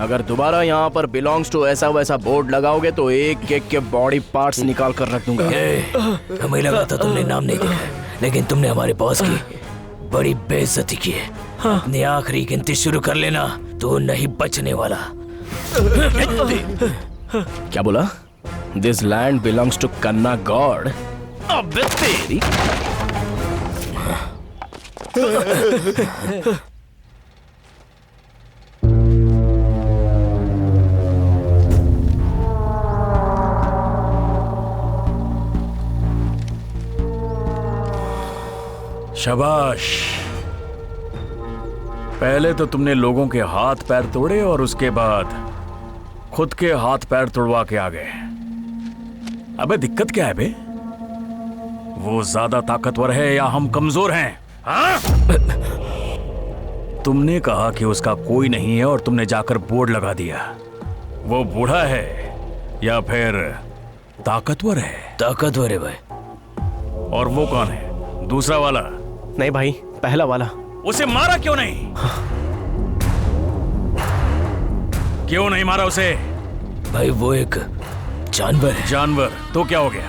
अगर दोबारा यहाँ पर बिलोंग्स टू ऐसा वैसा बोर्ड लगाओगे तो एक एक के बॉडी पार्ट्स निकाल कर रख दूंगा। हमें लगा था तुमने नाम नहीं लिया है, लेकिन तुमने हमारे बॉस की बड़ी बेइज्जती की है। अपनी आखिरी गिनती शुरू कर लेना, तू नहीं बचने वाला। क्या बोला? दिस लैंड बिलोंग्स टू कन्ना गॉड। अबे तेरी। शाबाश। पहले तो तुमने लोगों के हाथ पैर तोड़े और उसके बाद खुद के हाथ पैर तोड़वा के आ गए। अबे दिक्कत क्या है बे? वो ज्यादा ताकतवर है या हम कमजोर हैं? हाँ? तुमने कहा कि उसका कोई नहीं है और तुमने जाकर बोर्ड लगा दिया। वो बूढ़ा है या फिर ताकतवर है? ताकतवर है भाई। और वो कौन है? दूसरा वाला? नहीं भाई, पहला वाला। उसे मारा क्यों नहीं? क्यों नहीं मारा उसे? भाई वो एक जानवर है। जानवर? तो क्या हो गया?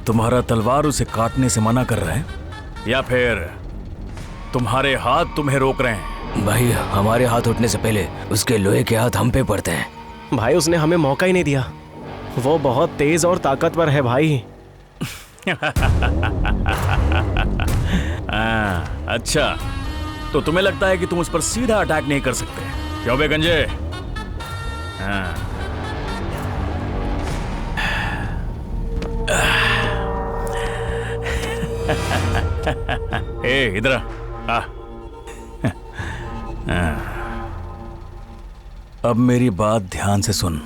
तुम्हारा तलवार उसे काटने से मना कर रहा है या फिर तुम्हारे हाथ तुम्हें रोक रहे हैं? भाई हमारे हाथ उठने से पहले उसके लोहे के हाथ हम पे पड़ते हैं। भाई उसने हमें मौका ही नहीं दिया। वो बहुत तेज और ताकतवर है भाई। अच्छा, तो तुम्हें लगता है कि तुम उस पर सीधा अटैक नहीं कर सकते? क्यों बे गंजे? ए इधर आ। अब मेरी बात ध्यान से सुन।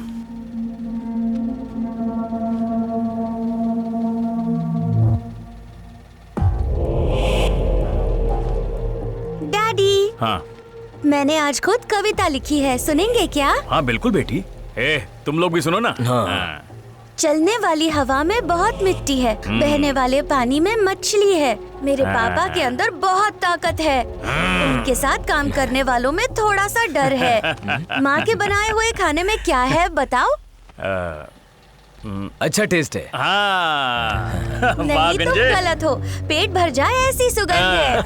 डैडी, हाँ मैंने आज खुद कविता लिखी है, सुनेंगे क्या? हाँ बिल्कुल बेटी। ए तुम लोग भी सुनो ना। हाँ। चलने वाली हवा में बहुत मिट्टी है, बहने वाले पानी में मछली है। मेरे पापा के अंदर बहुत ताकत है, उनके साथ काम करने वालों में थोड़ा सा डर है। माँ के बनाए हुए खाने में क्या है बताओ? अच्छा टेस्ट है। हाँ। नहीं तुम गलत हो, पेट भर जाए ऐसी सुगंध है।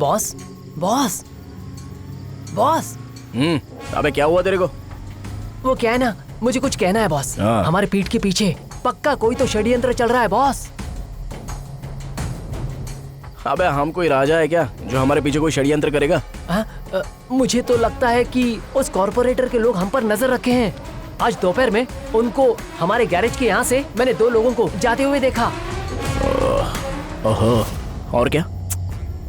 Boss, boss, boss. अबे क्या हुआ तेरे को? वो क्या है ना, मुझे कुछ कहना है बॉस। हाँ। हमारे पीठ के पीछे पक्का कोई तो षड्यंत्र चल रहा है बॉस। अबे हम कोई राजा है क्या जो हमारे पीछे कोई षड्यंत्र करेगा? मुझे तो लगता है कि उस कॉर्पोरेटर के लोग हम पर नजर रखे हैं। आज दोपहर में उनको हमारे गैरेज के यहाँ से मैंने 2 लोगों को जाते हुए देखा। ओहो, और क्या?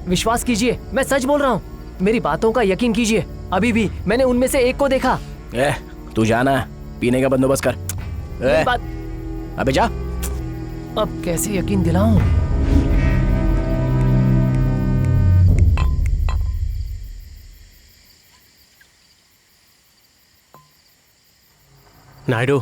विश्वास कीजिए, मैं सच बोल रहा हूँ, मेरी बातों का यकीन कीजिए। अभी भी मैंने उनमें से एक को देखा। तू जाना है, पीने का बंदोबस्त कर। अबे जा। अब कैसे यकीन दिलाऊं? नायडू,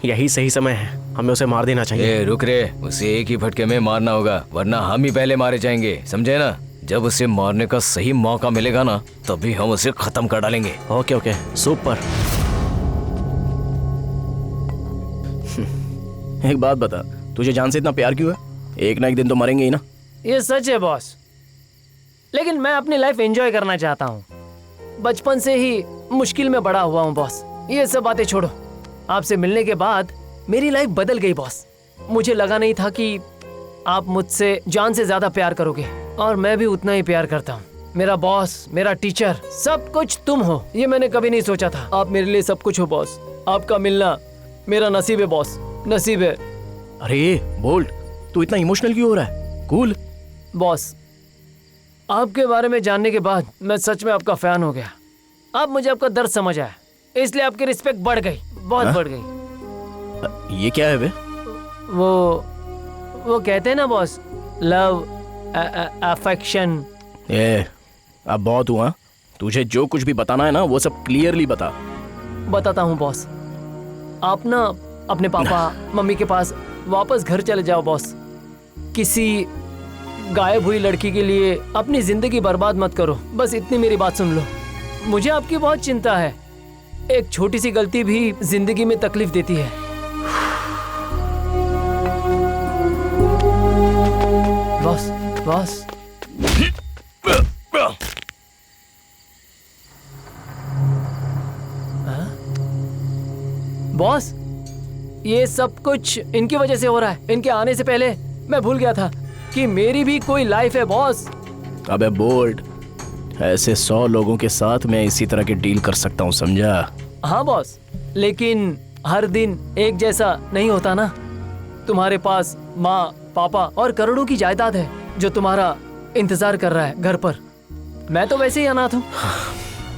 यही सही समय है, हमें उसे मार देना चाहिए। रुक रे, उसे एक ही फटके में मारना होगा, वरना हम ही पहले मारे जाएंगे, समझे ना? जब उसे मारने का सही मौका मिलेगा ना, तभी हम उसे खत्म कर डालेंगे। Okay okay, super. एक बात बता, तुझे जान से इतना प्यार क्यों है? एक ना एक दिन तो मरेंगे ही ना। ये सच है बॉस, लेकिन मैं अपनी लाइफ एंजॉय करना चाहता हूँ। बचपन से ही मुश्किल में बड़ा हुआ हूँ बॉस। ये सब बातें छोड़ो, आपसे मिलने के बाद मेरी लाइफ बदल गई बॉस। मुझे लगा नहीं था कि आप मुझसे जान से ज्यादा प्यार करोगे, और मैं भी उतना ही प्यार करता हूँ। मेरा बॉस, मेरा टीचर, सब कुछ तुम हो, ये मैंने कभी नहीं सोचा था। आप मेरे लिए सब कुछ हो बॉस। आपका मिलना मेरा नसीब है बॉस, नसीब है। अरे बोल्ट, तू इतना इमोशनल क्यों हो रहा है? कूल बॉस, आपके बारे में जानने के बाद मैं सच में आपका फैन हो गया। अब मुझे आपका दर्द समझ आया, इसलिए आपकी रिस्पेक्ट बढ़ गई, बहुत बढ़ गई। ये क्या है बे? वो कहते हैं ना बॉस, लव, अफेक्शन। अब बहुत हुआ। तुझे जो कुछ भी बताना है ना, वो सब क्लियरली बता। बताता हूँ बॉस। आप ना अपने पापा मम्मी के पास वापस घर चले जाओ बॉस। किसी गायब हुई लड़की के लिए अपनी जिंदगी बर्बाद मत करो, बस इतनी मेरी बात सुन लो। मुझे आपकी बहुत चिंता है। एक छोटी सी गलती भी जिंदगी में तकलीफ देती है। Boss, boss. बॉस, ये सब कुछ इनकी वजह से हो रहा है। इनके आने से पहले मैं भूल गया था कि मेरी भी कोई लाइफ है बॉस। अबे बोल्ट, ऐसे 100 लोगों के साथ मैं इसी तरह की डील कर सकता हूँ, समझा? हाँ बॉस, लेकिन हर दिन एक जैसा नहीं होता ना। तुम्हारे पास माँ, पापा और करोड़ों की जायदाद है जो तुम्हारा इंतजार कर रहा है घर पर। मैं तो वैसे ही अनाथ हूँ।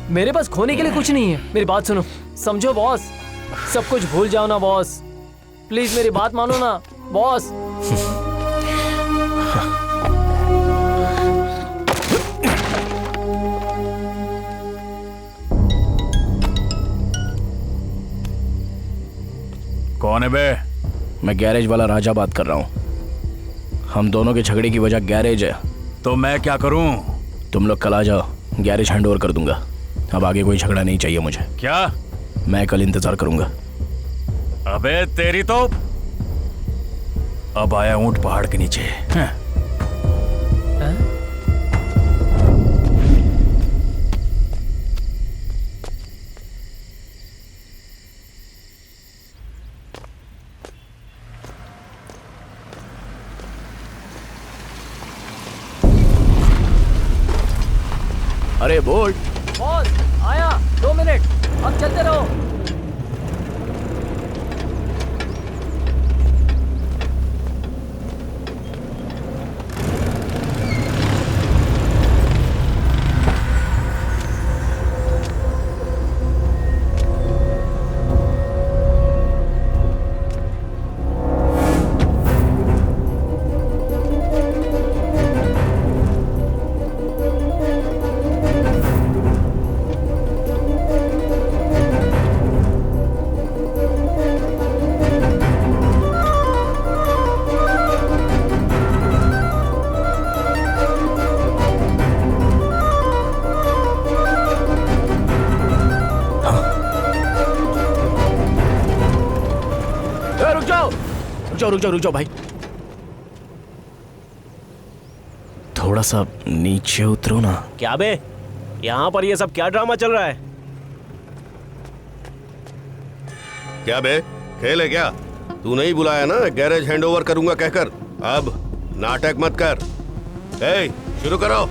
मेरे पास खोने के लिए कुछ नहीं है। मेरी बात सुनो, समझो बॉस। सब कुछ भूल जाओ ना बॉस, प्लीज मेरी बात मानो ना बॉस। कौन है बे? मैं गैरेज वाला राजा बात कर रहा हूँ। हम दोनों के झगड़े की वजह गैरेज है। तो मैं क्या करूँ? तुम लोग कल आ जाओ, गैरेज हैंड ओवर कर दूंगा। अब आगे कोई झगड़ा नहीं चाहिए मुझे। क्या? मैं कल इंतजार करूंगा। अबे तेरी तो। अब आया ऊंट पहाड़ के नीचे। अरे बोल्ट। बॉस आया, 2 मिनट, अब चलते रहो। रुक जाओ भाई, थोड़ा सा नीचे उतरो ना। क्या बे, यहाँ पर ये सब क्या ड्रामा चल रहा है? क्या बे, खेल है क्या? तू नहीं बुलाया ना गैरेज हैंडओवर करूंगा कहकर? अब नाटक मत कर। ए, शुरू करो।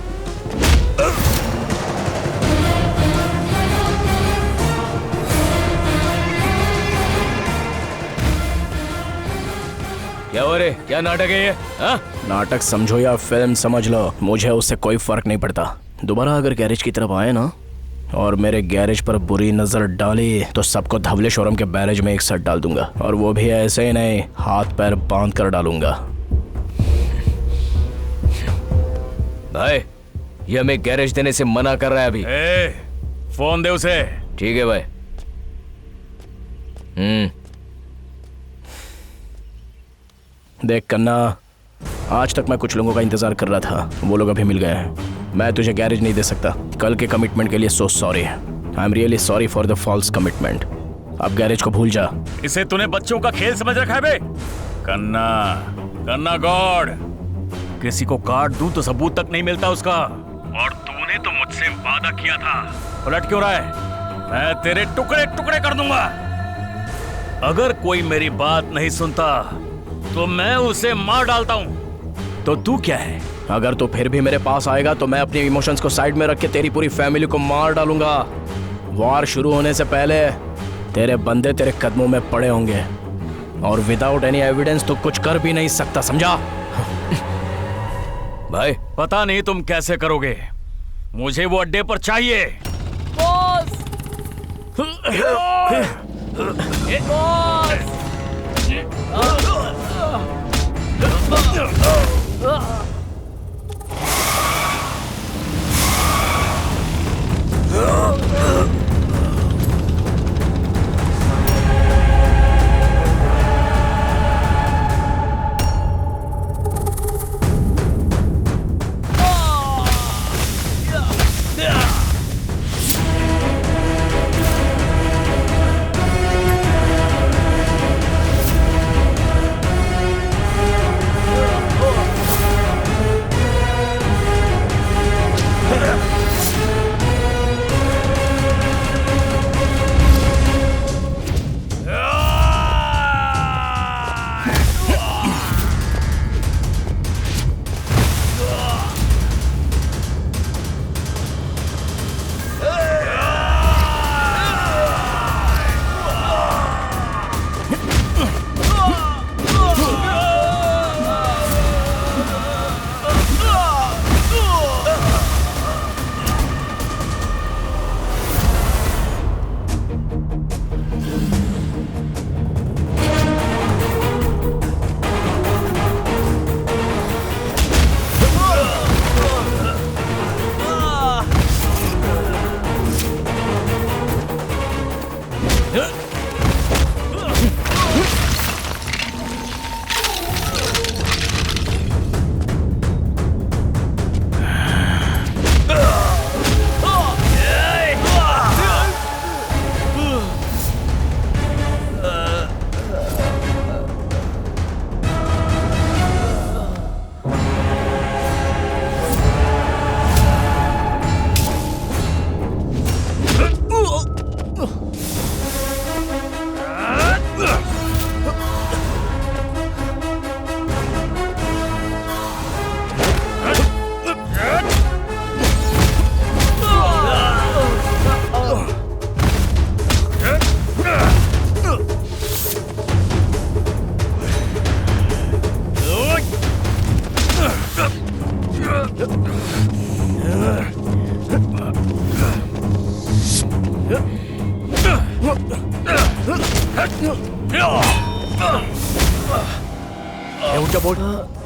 क्या हो रे, क्या नाटक है ये? हाँ? नाटक समझो या फिल्म समझ लो, मुझे उससे कोई फर्क नहीं पड़ता। दोबारा अगर गैरेज की तरफ आए ना और मेरे गैरेज पर बुरी नजर डाली तो सबको धवलेश्वरम के बैरेज में एक साथ डाल दूंगा, और वो भी ऐसे ही नहीं, हाथ पैर बांध कर डालूंगा। भाई, ये हमें गैरेज देने से मना कर रहा है अभी। फोन दे उसे। ठीक है भाई। देख कन्ना, आज तक मैं कुछ लोगों का इंतजार कर रहा था, वो लोग अभी मिल गए हैं। मैं तुझे गैरेज नहीं दे सकता। कल के कमिटमेंट के लिए so sorry. I am really sorry for the false commitment. अब गैरेज को भूल जा। इसे तूने बच्चों का खेल समझ रखा है बे? कन्ना, कन्ना गॉड, किसी को काट दूं तो सबूत तक नहीं मिलता उसका। और तूने तो मुझसे वादा किया था। उलट क्यों रहा है? मैं तेरे टुकड़े टुकड़े कर दूंगा। अगर कोई मेरी बात नहीं सुनता तो मैं उसे मार डालता हूं। तो तू क्या है? अगर तू फिर भी मेरे पास आएगा तो मैं अपने इमोशंस को साइड में रख के तेरी पूरी फैमिली को मार डालूंगा। वार शुरू होने से पहले तेरे बंदे तेरे कदमों में पड़े होंगे और विदाउट एनी एविडेंस तो कुछ कर भी नहीं सकता, समझा? भाई पता नहीं तुम कैसे करोगे, मुझे वो अड्डे पर चाहिए। बॉस!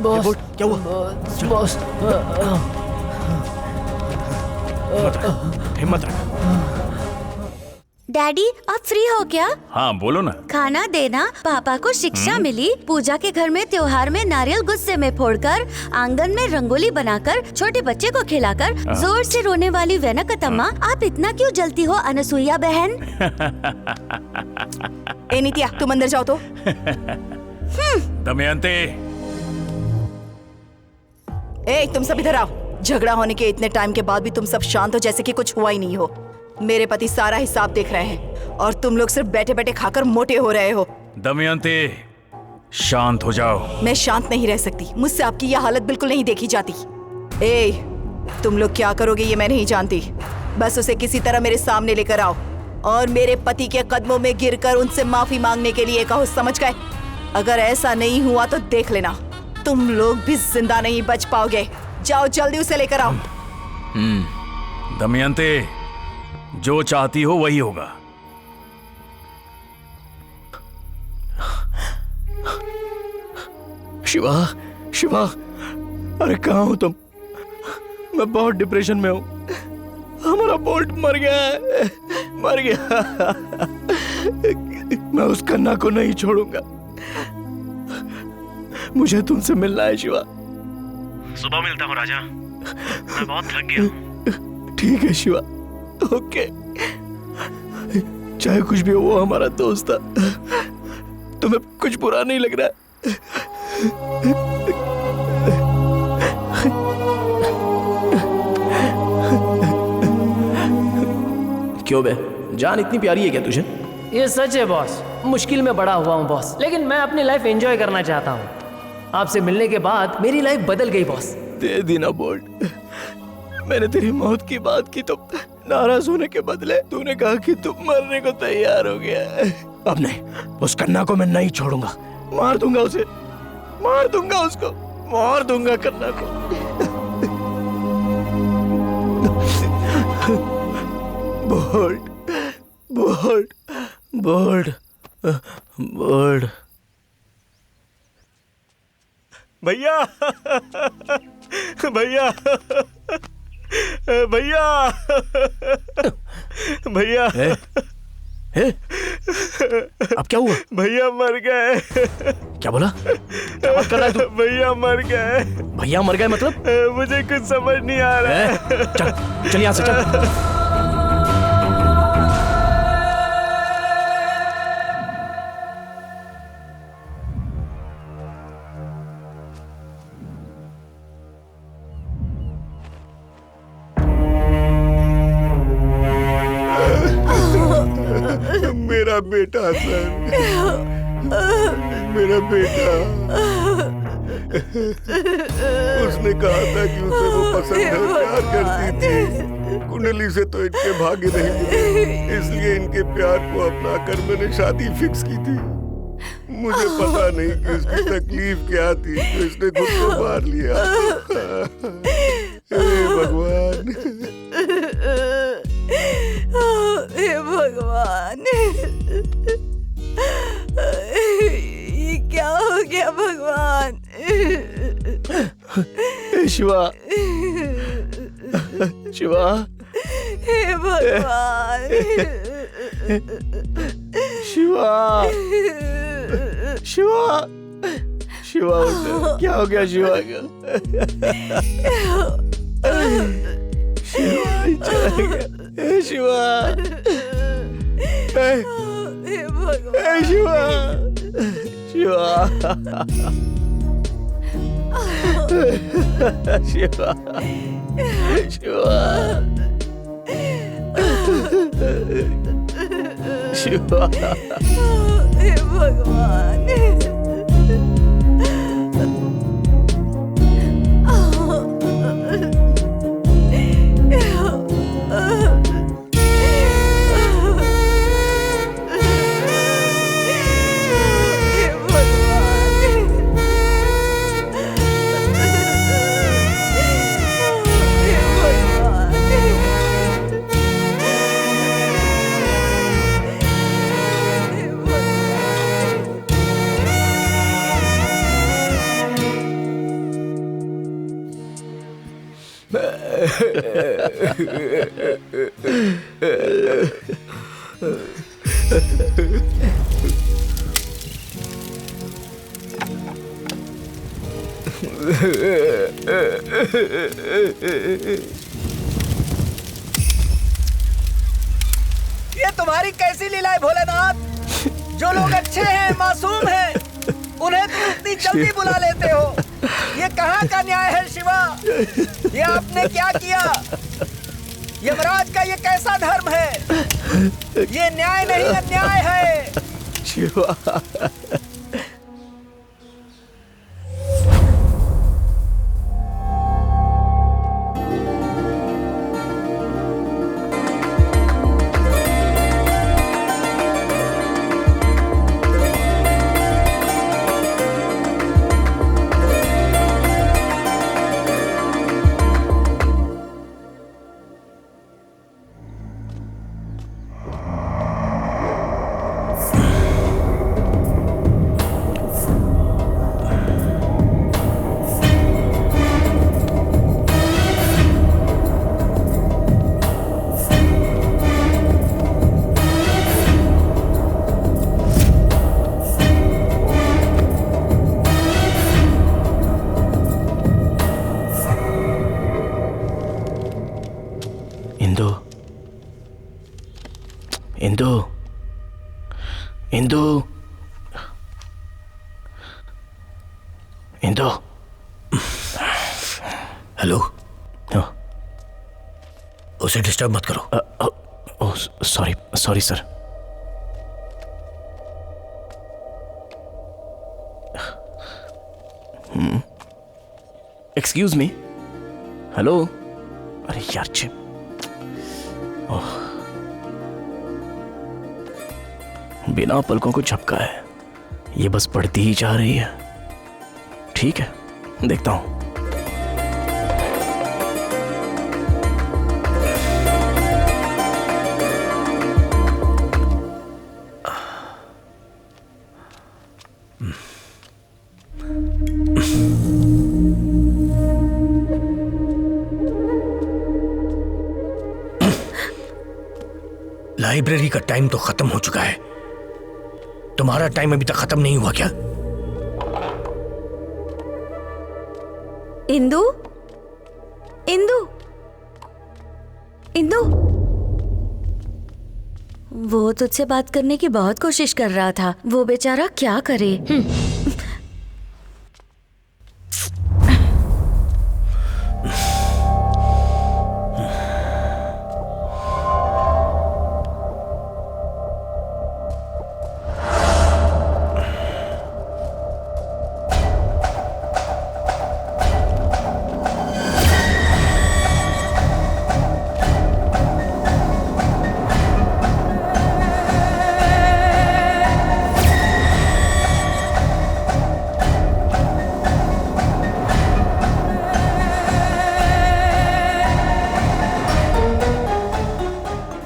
बॉस क्या हुआ? बॉस हिम्मत रख। डैडी आप फ्री हो क्या? हाँ बोलो ना। खाना देना। पापा को शिक्षा मिली पूजा के घर में त्योहार में नारियल गुस्से में फोड़कर, आंगन में रंगोली बनाकर, छोटे बच्चे को खिलाकर, जोर से रोने वाली वेनकतम्मा। आप इतना क्यों जलती हो अनसुईया बहन? ए नित्या तुम अंदर जाओ तो। दमयंती। ए तुम सब इधर आओ। झगड़ा होने के इतने टाइम के बाद भी तुम सब शांत हो जैसे कि कुछ हुआ ही नहीं हो। मेरे पति सारा हिसाब देख रहे हैं और तुम लोग सिर्फ बैठे बैठे खाकर मोटे हो रहे हो। दमयंती शांत हो जाओ। मैं शांत नहीं रह सकती। मुझसे आपकी यह हालत बिल्कुल नहीं देखी जाती। ए तुम लोग क्या करोगे ये मैं नहीं जानती। बस उसे किसी तरह मेरे सामने लेकर आओ और मेरे पति के कदमों में गिरकर उनसे माफी मांगने के लिए कहो, समझ गए? अगर ऐसा नहीं हुआ तो देख लेना तुम लोग भी जिंदा नहीं बच पाओगे। जाओ जल्दी उसे लेकर आओ। दमयंती जो चाहती हो वही होगा। शिवा, शिवा, अरे कहाँ हो तुम? मैं बहुत डिप्रेशन में हूँ। हमारा बोल्ट मर गया है, मर गया। मैं उस कन्ना को नहीं छोड़ूंगा। मुझे तुमसे मिलना है शिवा। सुबह मिलता हूँ राजा, मैं बहुत थक गया हूँ। ठीक है शिवा, ओके। चाहे कुछ भी हो वो हमारा दोस्त था। तुम्हें कुछ बुरा नहीं लग रहा? क्यों बे, जान इतनी प्यारी है क्या तुझे? ये सच है बॉस, मुश्किल में बड़ा हुआ हूँ बॉस, लेकिन मैं अपनी लाइफ एंजॉय करना चाहता हूँ। आपसे मिलने के बाद मेरी लाइफ बदल गई बॉस। दे दी ना बोल्ट, मैंने तेरी मौत की बात की तो नाराज होने के बदले तूने कहा कि तू मरने को तैयार हो गया है। अब नहीं, उस कन्ना को मैं नहीं छोड़ूंगा, मार दूंगा उसे, मार दूंगा उसको, मार दूंगा कन्ना को। Bolt, bolt, bolt, bolt. भैया भैया भैया भैया अब क्या हुआ? भैया मर गए। क्या बोला? क्या बात कर रहा है तू? भैया मर गए। भैया मर गए मतलब? मुझे कुछ समझ नहीं आ रहा है। चल यहाँ से चल। मेरा बेटा सर, मेरा बेटा। उसने कहा था कि उसे वो पसंद है, प्यार करती थी। कुंडली से तो इनके भाग्य नहीं मिले, इसलिए इनके प्यार को अपना कर मैंने शादी फिक्स की थी। मुझे पता नहीं कि इसकी तकलीफ क्या थी, तो इसने खुद को मार लिया। हे भगवान, हे भगवान, ये क्या हो गया भगवान? शिवा, शिवा, हे भगवान, शिवा, शिवा, शिवा, क्या हो गया शिवा का? शिवा चला गया। शिवा, शिवा, शिवा, शिवा, शिवा, शिवा, हे भगवान। ये तुम्हारी कैसी लीला है भोलेनाथ? जो लोग अच्छे हैं, मासूम हैं, उन्हें तुम इतनी जल्दी बुला लेते हो। ये कहाँ का न्याय है शिवा? ये आपने क्या किया? यमराज का ये कैसा धर्म है? ये न्याय नहीं अन्याय है। शिवा, इंदु, इंदु, इंदु। हेलो। हाँ, उसे डिस्टर्ब मत करो। Oh sorry sorry sir. Excuse me. Hello. अरे यार चिप। ओह, बिना पलकों को झपकाए ये बस बढ़ती ही जा रही है। ठीक है, देखता हूं। लाइब्रेरी का टाइम तो खत्म हो चुका है, तुम्हारा टाइम अभी तक खत्म नहीं हुआ क्या? इंदु, इंदु, इंदु, वो तुझसे बात करने की बहुत कोशिश कर रहा था, वो बेचारा क्या करे।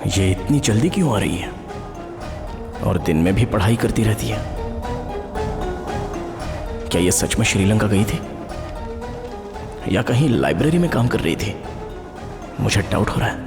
ये इतनी जल्दी क्यों आ रही है और दिन में भी पढ़ाई करती रहती है? क्या ये सच में श्रीलंका गई थी या कहीं लाइब्रेरी में काम कर रही थी? मुझे डाउट हो रहा है।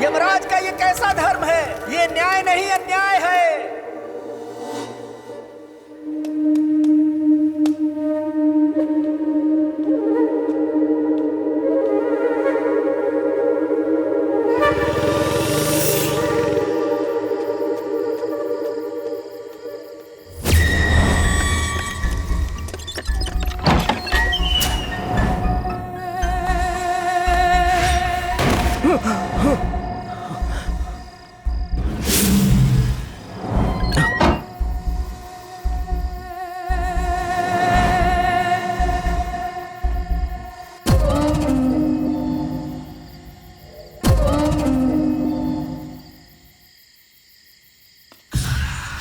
यमराज का ये कैसा धर्म है? ये न्याय नहीं अन्याय है।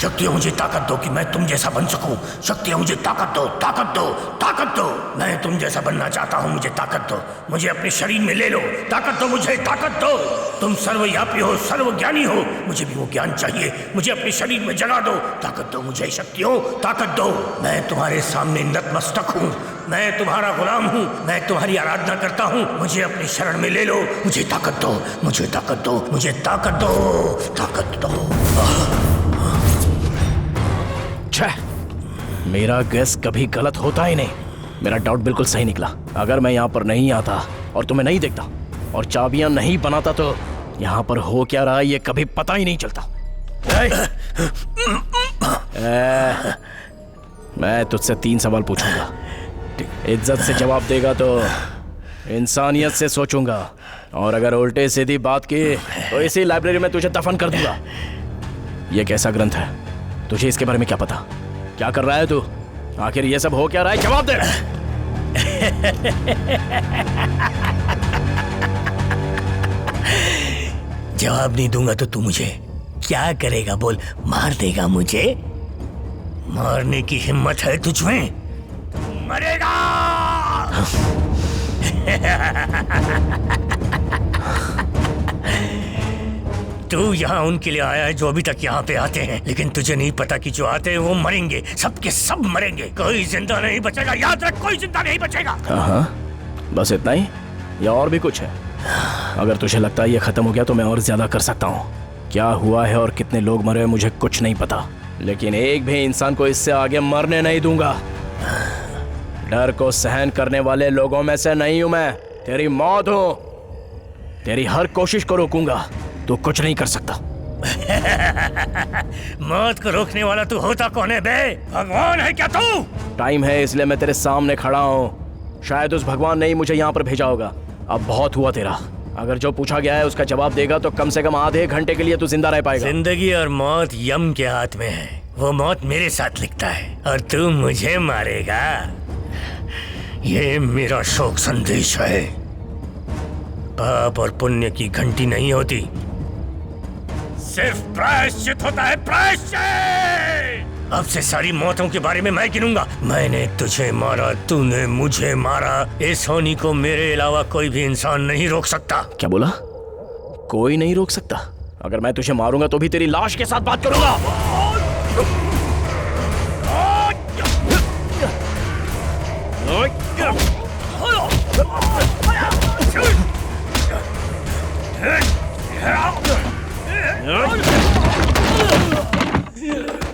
शक्तियों मुझे ताकत दो कि मैं तुम जैसा बन सकूं। शक्तियों मुझे ताकत दो, ताकत दो, ताकत दो। मैं तुम जैसा बनना चाहता हूं, मुझे ताकत दो। मुझे अपने शरीर में ले लो, ताकत दो, मुझे ताकत दो। तुम सर्वव्यापी हो, सर्वज्ञानी हो, मुझे भी वो ज्ञान चाहिए। मुझे अपने शरीर में जगा दो, ताकत दो मुझे। शक्तियों ताकत दो। मैं तुम्हारे सामने नतमस्तक हूँ, मैं तुम्हारा गुलाम हूँ, मैं तुम्हारी आराधना करता हूँ। मुझे अपनी शरण में ले लो, मुझे ताकत दो, मुझे ताकत दो, मुझे ताकत दो, ताकत दो। मेरा गैस कभी गलत होता ही नहीं। मेरा डाउट बिल्कुल सही निकला। अगर मैं यहाँ पर नहीं आता और तुम्हें नहीं देखता और चाबियां नहीं बनाता तो यहाँ पर हो क्या रहा है ये कभी पता ही नहीं चलता। मैं तुझसे 3 सवाल पूछूंगा, इज्जत से जवाब देगा तो इंसानियत से सोचूंगा, और अगर उल्टे सीधी बात की तो इसी लाइब्रेरी में तुझे दफन कर दूंगा। यह कैसा ग्रंथ है? तुझे इसके बारे में क्या पता? क्या कर रहा है तू? आखिर ये सब हो क्या रहा है? जवाब दे। जवाब नहीं दूंगा तो तू मुझे क्या करेगा? बोल, मार देगा मुझे? मारने की हिम्मत है तुझ में? मरेगा। तू यहाँ उनके लिए आया है जो अभी तक यहाँ पे आते हैं, लेकिन तुझे नहीं पता कि जो आते हैं वो मरेंगे, सबके सब मरेंगे, कोई जिंदा नहीं बचेगा। याद रख, कोई जिंदा नहीं बचेगा। हाँ, बस इतना ही या और भी कुछ है? अगर तुझे लगता है ये खत्म हो गया तो मैं और ज्यादा कर सकता हूँ। क्या हुआ है और कितने लोग मरे मुझे कुछ नहीं पता, लेकिन एक भी इंसान को इससे आगे मरने नहीं दूंगा। डर को सहन करने वाले लोगों में से नहीं हूं मैं। तेरी मौत हूं। तेरी हर कोशिश को रोकूंगा, तू कुछ नहीं कर सकता। मौत को रोकने वाला तू होता कौन है बे? भगवान है क्या तू? टाइम है इसलिए मैं तेरे सामने खड़ा हूँ। शायद उस भगवान ने ही मुझे यहाँ पर भेजा होगा। अब बहुत हुआ तेरा। अगर जो पूछा गया है उसका जवाब देगा तो कम से कम आधे घंटे के लिए तू जिंदा रह पाएगा। जिंदगी और मौत यम के हाथ में है। वो मौत मेरे साथ लिखता है और तू मुझे मारेगा। ये मेरा शोक संदेश है। पाप और पुण्य की घंटी नहीं होती, सिर्फ प्रायश्चित होता है, प्रायश्चित। अब से सारी मौतों के बारे में मैं गिनूंगा। मैंने तुझे मारा, तूने मुझे मारा। इस होनी को मेरे अलावा कोई भी इंसान नहीं रोक सकता। क्या बोला? कोई नहीं रोक सकता? अगर मैं तुझे मारूंगा तो भी तेरी लाश के साथ बात करूंगा।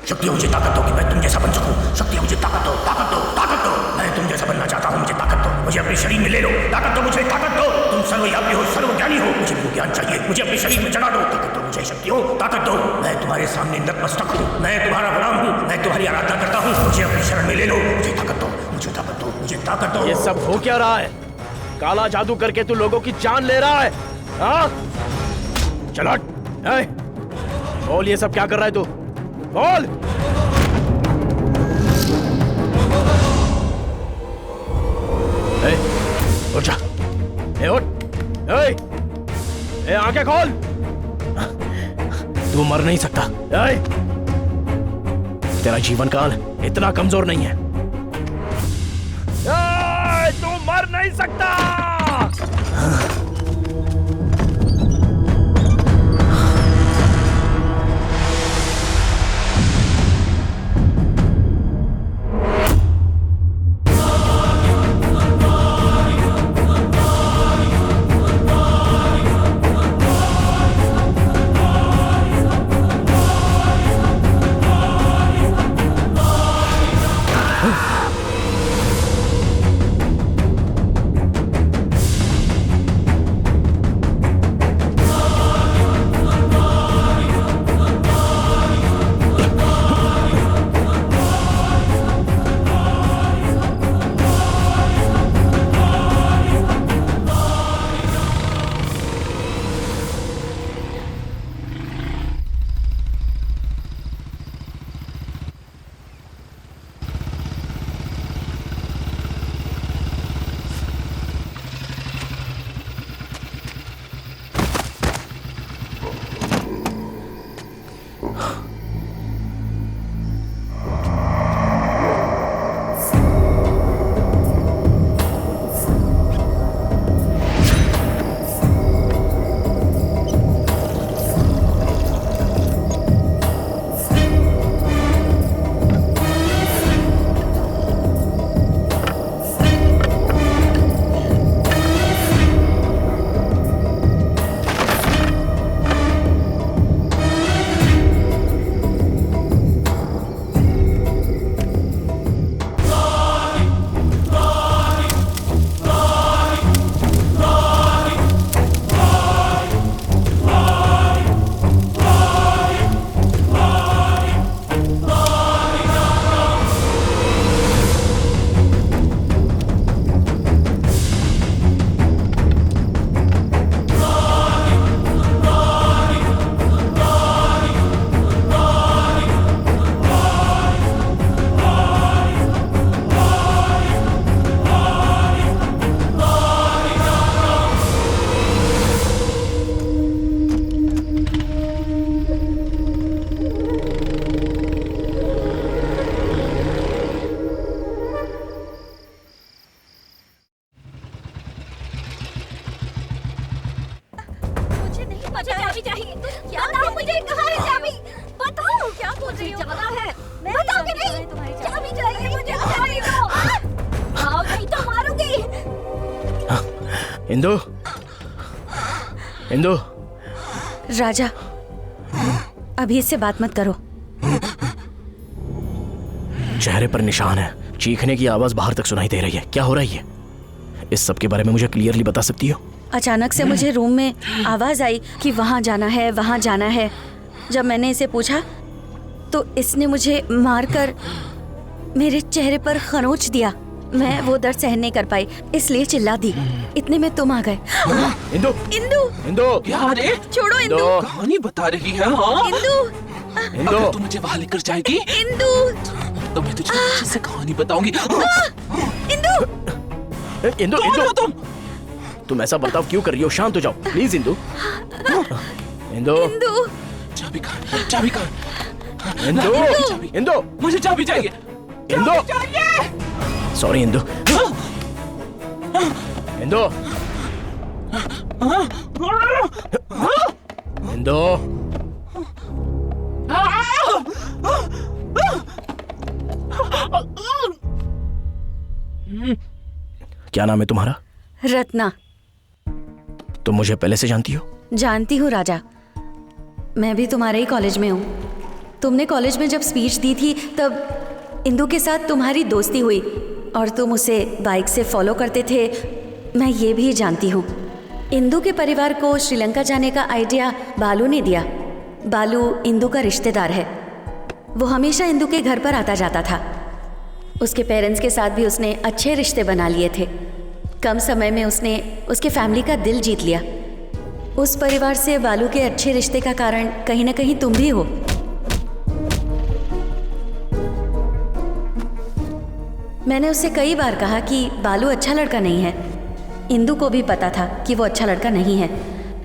शक्ति मुझे ताकत दो कि मैं तुम जैसा बन सकूं। शक्ति मुझे ताकत दो, ताकत दो, ताकत दो। मैं तुम जैसा बनना चाहता हूं, मुझे ताकत दो। मुझे अपने शरीर में ले लो, ताकत दो, मुझे ताकत दो। तुम सर्वव्यापी हो, सर्वज्ञानी हो, मुझे वो ज्ञान चाहिए। मुझे अपने शरीर में चढ़ा दो, ताकत दो, मुझे शक्ति हो, ताकत दो। मैं तुम्हारे सामने नतमस्तक हूँ, मैं तुम्हारा गुलाम हूँ, मैं तुम्हारी आराधना करता हूँ। मुझे अपने शरण में ले लो, मुझे ताकत दो, मुझे ताकत दो, मुझे ताकत दो। ये सब हो क्या रहा है? काला जादू करके तू लोगों की जान ले रहा है? हाँ? चल हट। बोल, ये सब क्या कर रहा है तू? बोल। उठ जा। उठ। आंखें खोल। तू मर नहीं सकता। तेरा जीवन काल इतना कमजोर नहीं है। तू मर नहीं सकता। इंदु, इंदु। राजा, अभी इससे बात मत करो। चेहरे पर निशान है, चीखने की आवाज बाहर तक सुनाई दे रही है। क्या हो रही है? इस सब के बारे में मुझे क्लियरली बता सकती हो? अचानक से मुझे रूम में आवाज आई कि वहाँ जाना है, वहाँ जाना है। जब मैंने इसे पूछा तो इसने मुझे मारकर मेरे चेहरे पर खरोंच दिया। मैं वो दर्द सहन नहीं कर पाई, इसलिए चिल्ला दी। इतने में तुम आ गए। इंदु, इंदु, इंदु, क्या रे? छोड़ो इंदु। कहानी बता रही है। हाँ? इंदु, इंदु, अगर तू मुझे वहाँ लेकर जाएगी इंदु, तो मैं तुझे अच्छे से कहानी बताऊंगी। इंदु, इंदु, इंदु, तुम ऐसा बर्ताव क्यों कर रही हो? शांत हो जाओ प्लीज इंदु। इंदु, इंदु, चाबी कहाँ? चाबी कहाँ? इंदु, इंदु, मुझे चाबी चाहिए। इंदु, सॉरी इंदु। इंदु, इंदु, क्या नाम है तुम्हारा? रत्ना। तुम मुझे पहले से जानती हो? जानती हूँ राजा, मैं भी तुम्हारे ही कॉलेज में हूँ। तुमने कॉलेज में जब स्पीच दी थी तब इंदु के साथ तुम्हारी दोस्ती हुई और तुम उसे बाइक से फॉलो करते थे, मैं ये भी जानती हूँ। इंदु के परिवार को श्रीलंका जाने का आइडिया बालू ने दिया। बालू इंदु का रिश्तेदार है। वो हमेशा इंदु के घर पर आता जाता था। उसके पेरेंट्स के साथ भी उसने अच्छे रिश्ते बना लिए थे। कम समय में उसने उसके फैमिली का दिल जीत लिया। उस परिवार से बालू के अच्छे रिश्ते का कारण कहीं ना कहीं तुम भी हो। मैंने उससे कई बार कहा कि बालू अच्छा लड़का नहीं है। इंदु को भी पता था कि वो अच्छा लड़का नहीं है,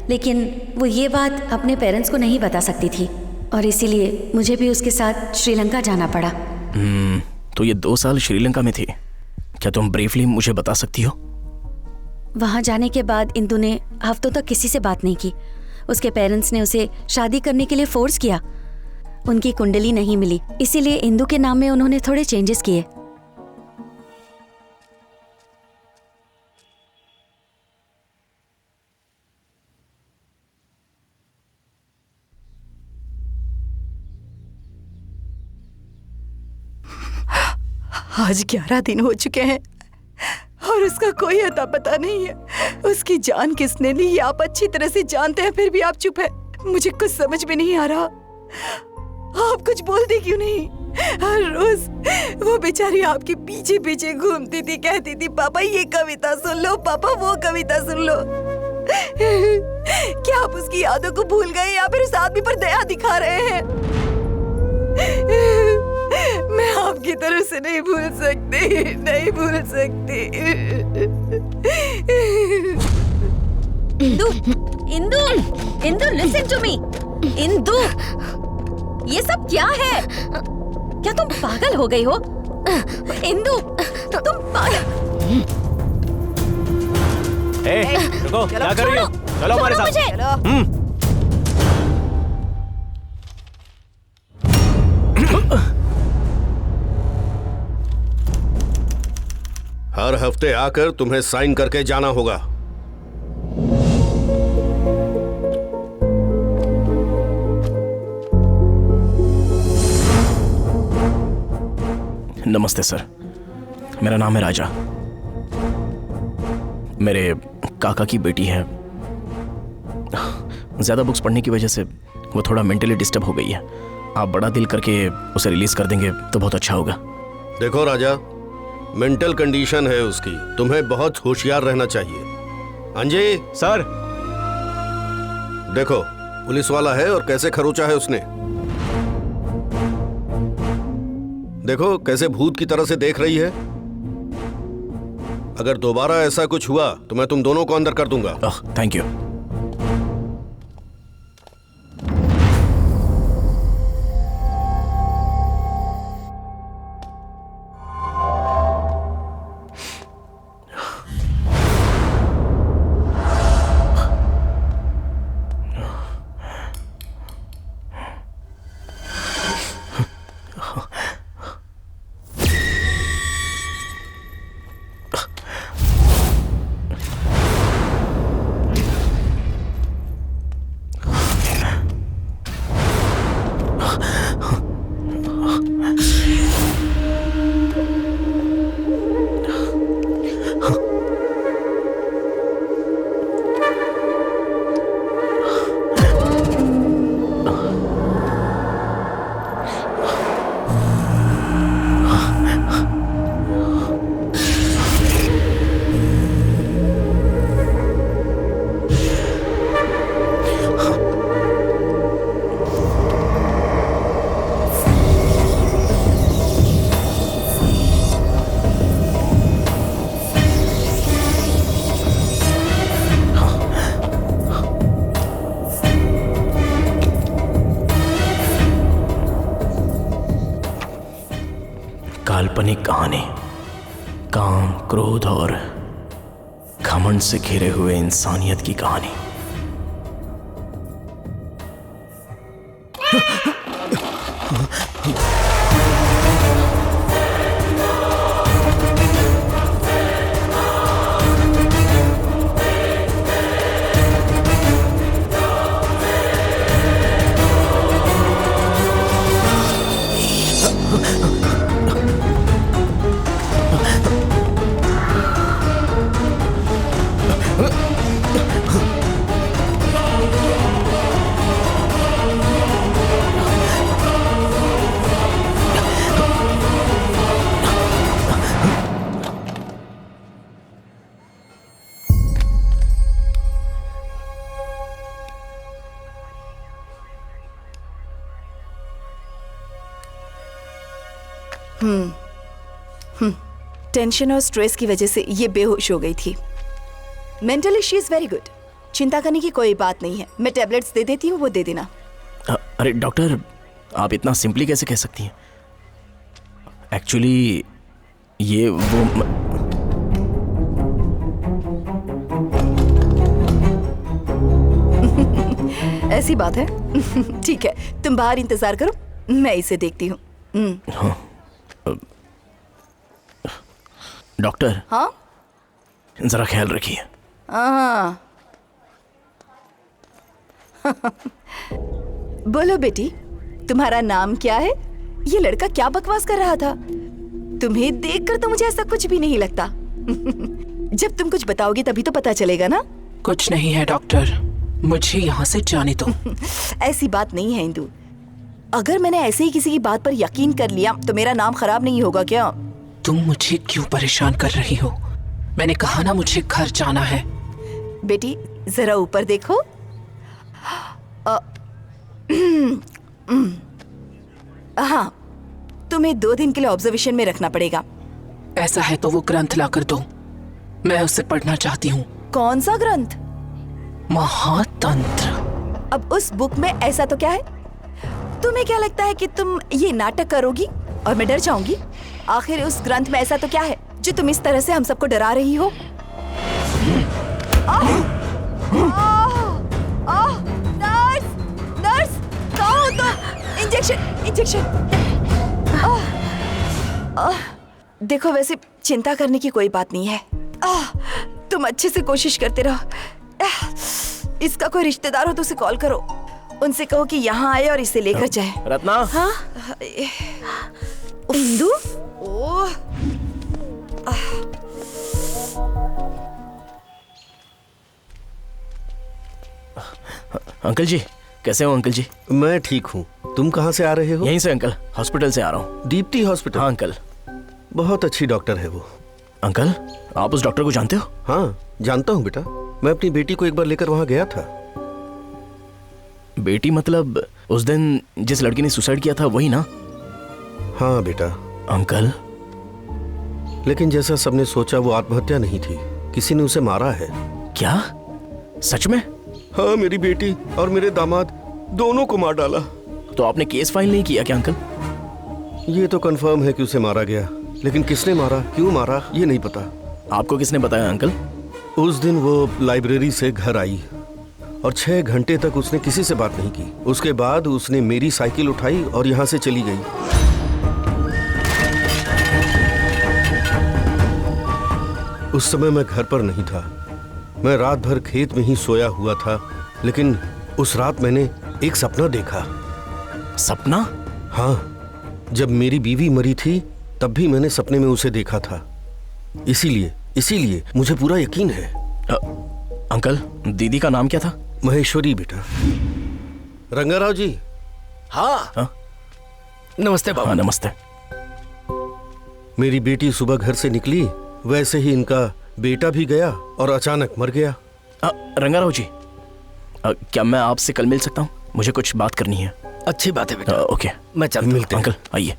लेकिन वो ये बात अपने पेरेंट्स को नहीं बता सकती थी और इसीलिए मुझे भी उसके साथ श्रीलंका जाना पड़ा। तो ये 2 साल श्रीलंका में थी। क्या तुम ब्रीफली मुझे बता सकती हो? वहाँ जाने के बाद इंदु ने हफ्तों तक किसी से बात नहीं की। उसके पेरेंट्स ने उसे शादी करने के लिए फोर्स किया। उनकी कुंडली नहीं मिली, इसीलिए इंदु के नाम में उन्होंने थोड़े चेंजेस किए। आज 11 दिन हो चुके हैं और उसका कोई अता पता नहीं है। उसकी जान किसने ली ये आप अच्छी तरह से जानते हैं, फिर भी आप चुप है। मुझे कुछ समझ में नहीं आ रहा, आप कुछ बोलते क्यों नहीं? हर रोज वो बेचारी आपके पीछे पीछे घूमती थी, कहती थी पापा ये कविता सुन लो, पापा वो कविता सुन लो। क्या आप उसकी यादों को भूल गए या फिर उस आदमी पर दया दिखा रहे हैं? मैं आपकी तरफ से नहीं भूल सकती, नहीं भूल सकती। Indu, Indu, Indu, listen to me. Indu, ये सब क्या है? क्या तुम पागल हो गई हो? इंदु, तुम पागल। रुको, क्या कर रही हो? चलो हमारे साथ। हर हफ्ते आकर तुम्हें साइन करके जाना होगा। नमस्ते सर, मेरा नाम है राजा। मेरे काका की बेटी है। ज्यादा बुक्स पढ़ने की वजह से वो थोड़ा मेंटली डिस्टर्ब हो गई है। आप बड़ा दिल करके उसे रिलीज कर देंगे तो बहुत अच्छा होगा। देखो राजा, मेंटल कंडीशन है उसकी, तुम्हें बहुत होशियार रहना चाहिए। अंजय सर, देखो पुलिस वाला है और कैसे खरोचा है उसने। देखो कैसे भूत की तरह से देख रही है। अगर दोबारा ऐसा कुछ हुआ तो मैं तुम दोनों को अंदर कर दूंगा। Thank you. काल्पनिक कहानी, काम, क्रोध और घमंड से घिरे हुए इंसानियत की कहानी। टेंशन और स्ट्रेस की वजह से ये बेहोश हो गई थी। Mentally she is very good, चिंता करने की कोई बात नहीं है। मैं टेबलेट्स दे देती हूँ, वो दे देना। अरे डॉक्टर, आप इतना सिंपली कैसे कह सकती हैं? एक्चुअली ये वो ऐसी बात है। ठीक है, तुम बाहर इंतजार करो, मैं इसे देखती हूँ। हाँ। डॉक्टर। हाँ, जरा ख्याल रखिए। हाँ। बोलो बेटी, तुम्हारा नाम क्या है? ये लड़का क्या बकवास कर रहा था? तुम्हें देखकर तो मुझे ऐसा कुछ भी नहीं लगता। जब तुम कुछ बताओगी तभी तो पता चलेगा ना। कुछ नहीं है डॉक्टर, मुझे यहाँ से जाने दो। ऐसी बात नहीं है इंदु। अगर मैंने ऐसे ही किसी की बात पर यकीन कर लिया तो मेरा नाम खराब नहीं होगा क्या? तुम मुझे क्यों परेशान कर रही हो? मैंने कहा ना मुझे घर जाना है। बेटी जरा ऊपर देखो। हाँ, तुम्हें 2 दिन के लिए ऑब्जर्वेशन में रखना पड़ेगा। ऐसा है तो वो ग्रंथ ला कर दो, मैं उसे पढ़ना चाहती हूँ। कौन सा ग्रंथ? महातंत्र। अब उस बुक में ऐसा तो क्या है? तुम्हें क्या लगता है कि तुम ये नाटक करोगी और मैं डर जाऊंगी? आखिर उस ग्रंथ में ऐसा तो क्या है जो तुम इस तरह से हम सबको डरा रही हो? नर्स, नर्स, कहाँ हो तुम? Injection, injection. देखो, वैसे चिंता करने की कोई बात नहीं है। तुम अच्छे से कोशिश करते रहो। इसका कोई रिश्तेदार हो तो उसे कॉल करो, उनसे कहो कि यहाँ आए और इसे लेकर जाए। रत्ना। हाँ इंदु। ओह, अंकल जी, कैसे हो अंकल जी? मैं ठीक हूँ। तुम कहाँ से आ रहे हो? यहीं से अंकल, हॉस्पिटल से आ रहा हूँ। दीप्ति हॉस्पिटल? हाँ अंकल। बहुत अच्छी डॉक्टर है वो। अंकल, आप उस डॉक्टर को जानते हो? हाँ जानता हूँ बेटा, मैं अपनी बेटी को एक बार लेकर वहाँ गया था। बेटी मतलब उस दिन जिस लड़की ने सुसाइड किया था वही ना? हाँ बेटा। अंकल, लेकिन जैसा सबने सोचा वो आत्महत्या नहीं थी, किसी ने उसे मारा है। क्या? सच में? हाँ, मेरी बेटी और मेरे दामाद दोनों को मार डाला। तो आपने केस फाइल नहीं किया क्या अंकल? ये तो कंफर्म है कि उसे मारा गया, लेकिन किसने मारा, क्यों मारा, ये नहीं पता। आपको किसने बताया अंकल? उस दिन वो लाइब्रेरी से घर आई और 6 घंटे तक उसने किसी से बात नहीं की। उसके बाद उसने मेरी साइकिल उठाई और यहाँ से चली गई। उस समय मैं घर पर नहीं था, मैं रात भर खेत में ही सोया हुआ था। लेकिन उस रात मैंने एक सपना देखा। सपना? हाँ, जब मेरी बीवी मरी थी तब भी मैंने सपने में उसे देखा था। इसीलिए मुझे पूरा यकीन है। अंकल, दीदी का नाम क्या था? महेश्वरी बेटा। रंगाराव जी। हाँ? नमस्ते बाबा। हाँ नमस्ते। मेरी बेटी सुबह घर से निकली, वैसे ही इनका बेटा भी गया और अचानक मर गया। रंगाराव जी, क्या मैं आपसे कल मिल सकता हूँ? मुझे कुछ बात करनी है। अच्छी बात है बेटा। ओके, मैं चलता हूँ। अंकल आइए।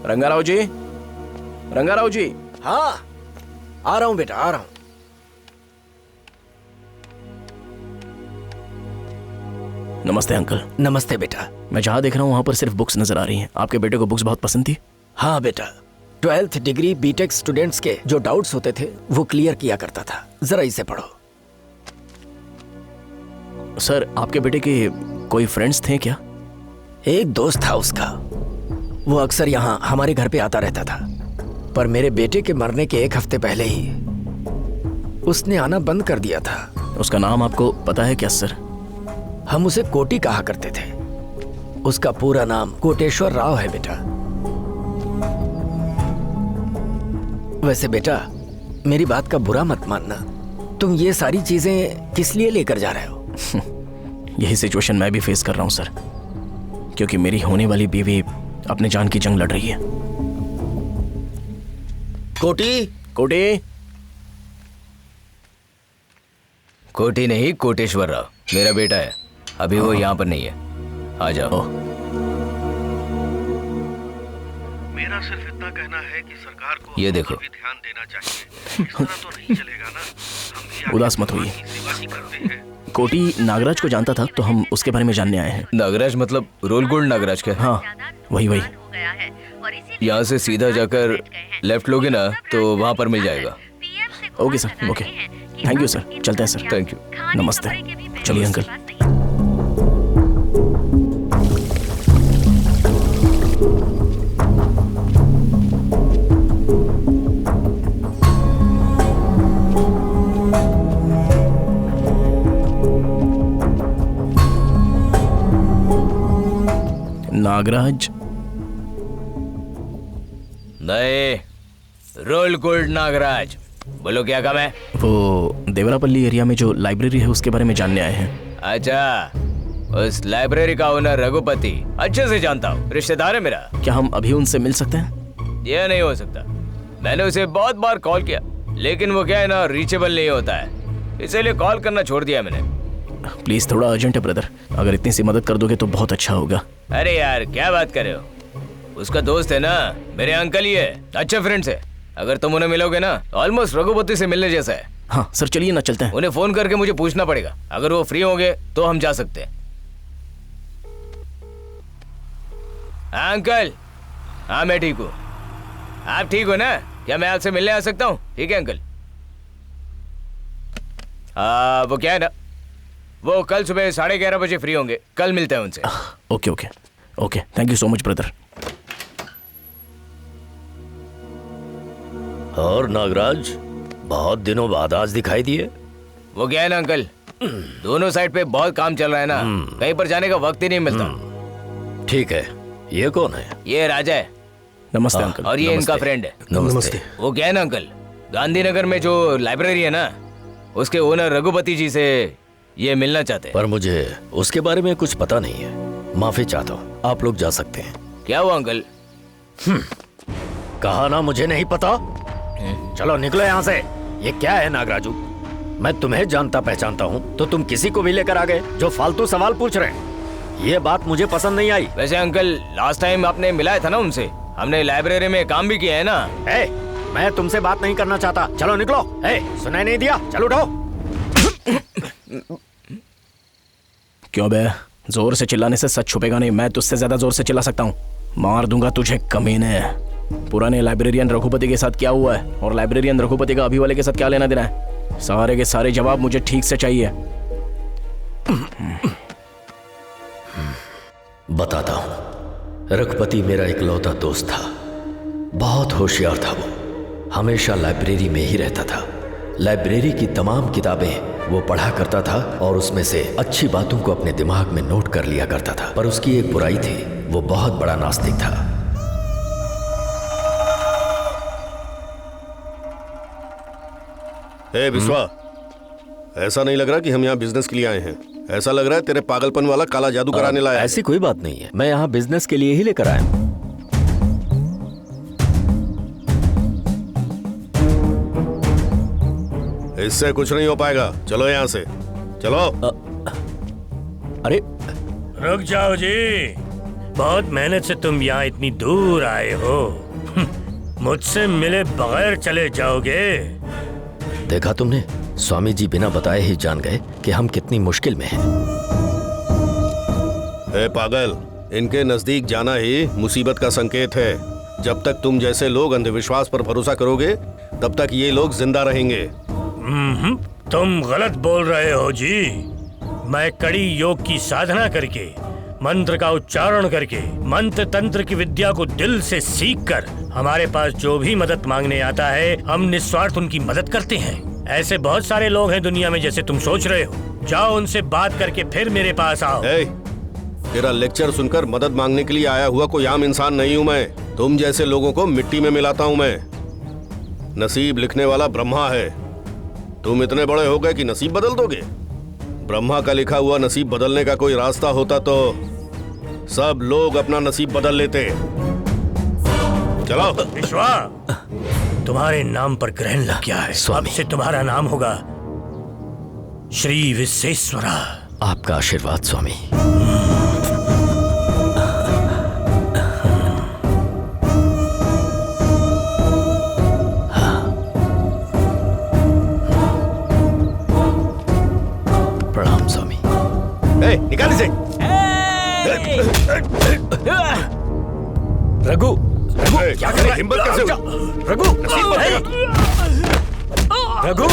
रंगाराव जी, रंगाराव जी। हाँ, आ रहा हूँ बेटा, आ रहा हूँ। नमस्ते अंकल। नमस्ते बेटा। मैं जहाँ देख रहा हूँ वहाँ पर सिर्फ बुक्स नजर आ रही हैं। आपके बेटे को बुक्स बहुत पसंद थी? हाँ बेटा, 12th डिग्री बीटेक स्टूडेंट्स के जो डाउट्स होते थे वो क्लियर किया करता था। जरा इसे पढ़ो। सर, आपके बेटे के कोई फ्रेंड्स थे क्या? एक दोस्त था उसका, वो अक्सर यहाँ हमारे घर पे आता रहता था, पर मेरे बेटे के मरने के 1 हफ्ते पहले ही उसने आना बंद कर दिया था। उसका नाम आपको पता है क्या सर? हम उसे कोटी कहा करते थे। उसका पूरा नाम कोटेश्वर राव है बेटा। वैसे बेटा, मेरी बात का बुरा मत मानना, तुम ये सारी चीजें किस लिए लेकर जा रहे हो? यही सिचुएशन मैं भी फेस कर रहा हूँ सर, क्योंकि मेरी होने वाली बीवी अपने जान की जंग लड़ रही है। कोटी, कोटी, कोटी नहीं, कोटेश्वर राव मेरा बेटा है। अभी वो यहाँ पर नहीं है। आ जाओ। मेरा सिर्फ इतना कहना है कि सरकार को ये देखो, भी ध्यान देना चाहिए। इस तरह तो नहीं चलेगा ना। हम भी उदास मत होइए। सेवा ही करते हैं। कोटी नागराज को जानता था तो हम उसके बारे में जानने आए हैं। नागराज मतलब रोल गोल्ड नागराज के? हाँ, वही। यहाँ से सीधा जाकर लेफ्ट लोगे ना तो वहाँ पर मिल जाएगा। Okay sir, okay. Thank you sir. चलते हैं सर। Thank you. नमस्ते। चलिए अंकल। नागराज नहीं, रोल गोल्ड नागराज। बोलो क्या काम है? वो देवरापल्ली एरिया में जो लाइब्रेरी है उसके बारे में जानने आए हैं। अच्छा, उस लाइब्रेरी का ओनर रघुपति अच्छे से जानता हूँ, रिश्तेदार है मेरा। क्या हम अभी उनसे मिल सकते हैं? यह नहीं हो सकता। मैंने उसे बहुत बार कॉल किया, लेकिन वो क्या है ना, रीचेबल नहीं होता है, इसीलिए कॉल करना छोड़ दिया मैंने। प्लीज, थोड़ा अर्जेंट है ब्रदर, अगर इतनी सी मदद कर दोगे तो बहुत अच्छा होगा। अरे यार क्या बात कर रहे हो, उसका दोस्त है ना, मेरे अंकल ही है, अच्छे फ्रेंड्स है। अगर तुम उन्हें मिलोगे ना, ऑलमोस्ट रघुपति से मिलने जैसा है। हाँ सर, चलिए ना, चलते हैं। उन्हें फोन करके मुझे पूछना पड़ेगा, अगर वो फ्री होंगे तो हम जा सकते हैं। हाँ अंकल, हाँ मैं ठीक हूँ। आप ठीक हो ना? क्या मैं आपसे मिलने आ सकता हूँ? ठीक है अंकल। वो क्या है ना, वो कल सुबह 11:30 बजे फ्री होंगे, कल मिलते हैं उनसे। Okay okay okay, thank you so much brother. और नागराज, बहुत दिनों बाद आज दिखाई दिए। वो क्या है ना अंकल, दोनों साइड पे बहुत काम चल रहा है ना, कहीं पर जाने का वक्त ही नहीं मिलता। ठीक है, ये कौन है? ये राजा है। नमस्ते अंकल। और ये इनका फ्रेंड है। नमस्ते। वो क्या है ना अंकल, गांधीनगर में जो लाइब्रेरी है ना, उसके ओनर रघुपति जी से ये मिलना चाहते हैं। पर मुझे उसके बारे में कुछ पता नहीं है, माफी चाहता हूँ, आप लोग जा सकते हैं। क्या हुआ अंकल? कहा ना मुझे नहीं पता। चलो निकलो यहाँ से। ये क्या है नागराजू, मैं तुम्हें जानता पहचानता हूँ तो तुम किसी को भी लेकर आ गए जो फालतू सवाल पूछ रहे हैं। ये बात मुझे पसंद नहीं आई। वैसे अंकल, लास्ट टाइम आपने मिलाया था ना उनसे, हमने लाइब्रेरी में काम भी किया है ना। मैं तुमसे बात नहीं करना चाहता, चलो निकलो। सुनाई नहीं दिया? चलो उठो। क्यों बे, जोर से चिल्लाने से सच छुपेगा नहीं। मैं तुझसे ज्यादा जोर से चिल्ला सकता हूँ, मार दूंगा तुझे कमीने। पुराने लाइब्रेरियन रघुपति के साथ क्या हुआ है और लाइब्रेरियन रघुपति का अभी वाले के साथ क्या लेना देना है? सारे के सारे जवाब मुझे ठीक से चाहिए। बताता हूँ, रघुपति मेरा इकलौता दोस्त था, बहुत होशियार था। वो हमेशा लाइब्रेरी में ही रहता था। लाइब्रेरी की तमाम किताबें वो पढ़ा करता था और उसमें से अच्छी बातों को अपने दिमाग में नोट कर लिया करता था। पर उसकी एक बुराई थी, वो बहुत बड़ा नास्तिक था। बिस्वा, ऐसा नहीं लग रहा कि हम यहाँ बिजनेस के लिए आए हैं। ऐसा लग रहा है तेरे पागलपन वाला काला जादू कराने लाया है। ऐसी कोई बात नहीं है, मैं यहाँ बिजनेस के लिए ही लेकर आया हूँ। इससे कुछ नहीं हो पाएगा, चलो यहाँ से चलो। अरे रुक जाओ जी, बहुत मेहनत से तुम यहाँ इतनी दूर आए हो, मुझसे मिले बगैर चले जाओगे? देखा तुमने, स्वामी जी बिना बताए ही जान गए कि हम कितनी मुश्किल में हैं। ए पागल, इनके नजदीक जाना ही मुसीबत का संकेत है। जब तक तुम जैसे लोग अंधविश्वास पर भरोसा करोगे तब तक ये लोग जिंदा रहेंगे। तुम गलत बोल रहे हो जी। मैं कड़ी योग की साधना करके, मंत्र का उच्चारण करके, मंत्र तंत्र की विद्या को दिल से सीखकर हमारे पास जो भी मदद मांगने आता है हम निस्वार्थ उनकी मदद करते हैं। ऐसे बहुत सारे लोग हैं दुनिया में जैसे तुम सोच रहे हो। जाओ उनसे बात करके फिर मेरे पास आओ। तेरा लेक्चर सुनकर मदद मांगने के लिए आया हुआ कोई आम इंसान नहीं हूँ मैं। तुम जैसे लोगों को मिट्टी में मिलाता हूँ मैं। नसीब लिखने वाला ब्रह्मा है। तुम इतने बड़े हो गए कि नसीब बदल दोगे? ब्रह्मा का लिखा हुआ नसीब बदलने का कोई रास्ता होता तो सब लोग अपना नसीब बदल लेते। चलो। विश्वा, तुम्हारे नाम पर ग्रहण लग गया है। अब से तुम्हारा नाम होगा श्री विश्वेश्वरा। आपका आशीर्वाद स्वामी। प्रणाम स्वामी। निकाल इसे। रघु, क्या करे? हिम्मत कैसे हुई? रघु, रघु,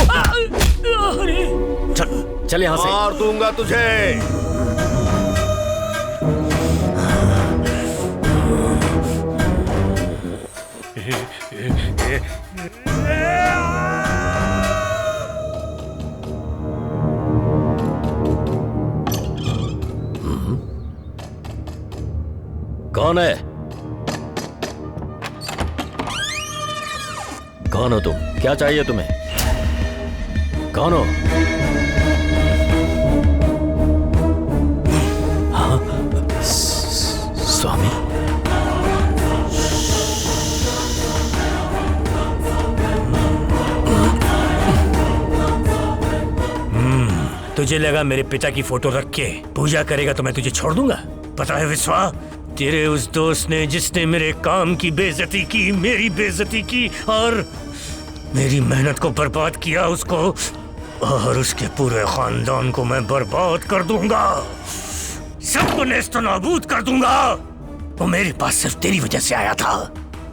चल यहाँ से। मार दूंगा तुझे। कौन है? कौन हो तुम? क्या चाहिए तुम्हें? कौन हो? हाँ? स्वामी? तुझे लगा मेरे पिता की फोटो रख के पूजा करेगा तो मैं तुझे छोड़ दूंगा? पता है विश्वा, तेरे उस दोस्त ने जिसने मेरे काम की बेइज्जती की, मेरी बेइज्जती की और मेरी मेहनत को बर्बाद किया, उसको और उसके पूरे खानदान को मैं बर्बाद कर दूंगा। सबको नेस्तो नाबूद कर दूंगा। वो मेरे पास सिर्फ तेरी वजह से आया था।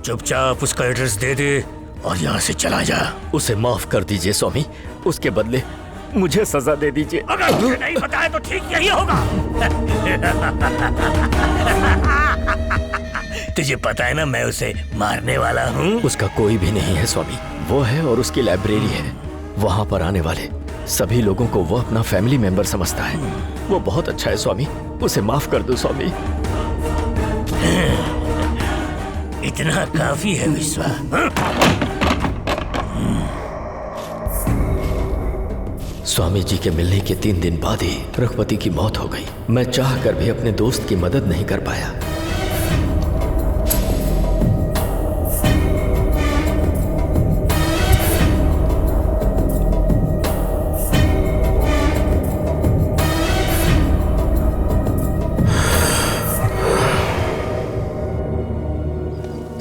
चुपचाप उसका एड्रेस दे दे और यहाँ से चला जा। उसे माफ कर दीजिए स्वामी, उसके बदले मुझे सजा दे दीजिए। अगर तुझे नहीं बताया तो ठीक यही होगा। तुझे पता है ना मैं उसे मारने वाला हूँ। उसका कोई भी नहीं है स्वामी, वो है और उसकी लाइब्रेरी है। वहाँ पर आने वाले सभी लोगों को वो अपना फैमिली मेंबर समझता है। वो बहुत अच्छा है स्वामी, उसे माफ कर दो स्वामी। इतना काफी है विश्वा। स्वामी जी के मिलने के 3 दिन बाद ही रघुपति की मौत हो गई। मैं चाह कर भी अपने दोस्त की मदद नहीं कर पाया।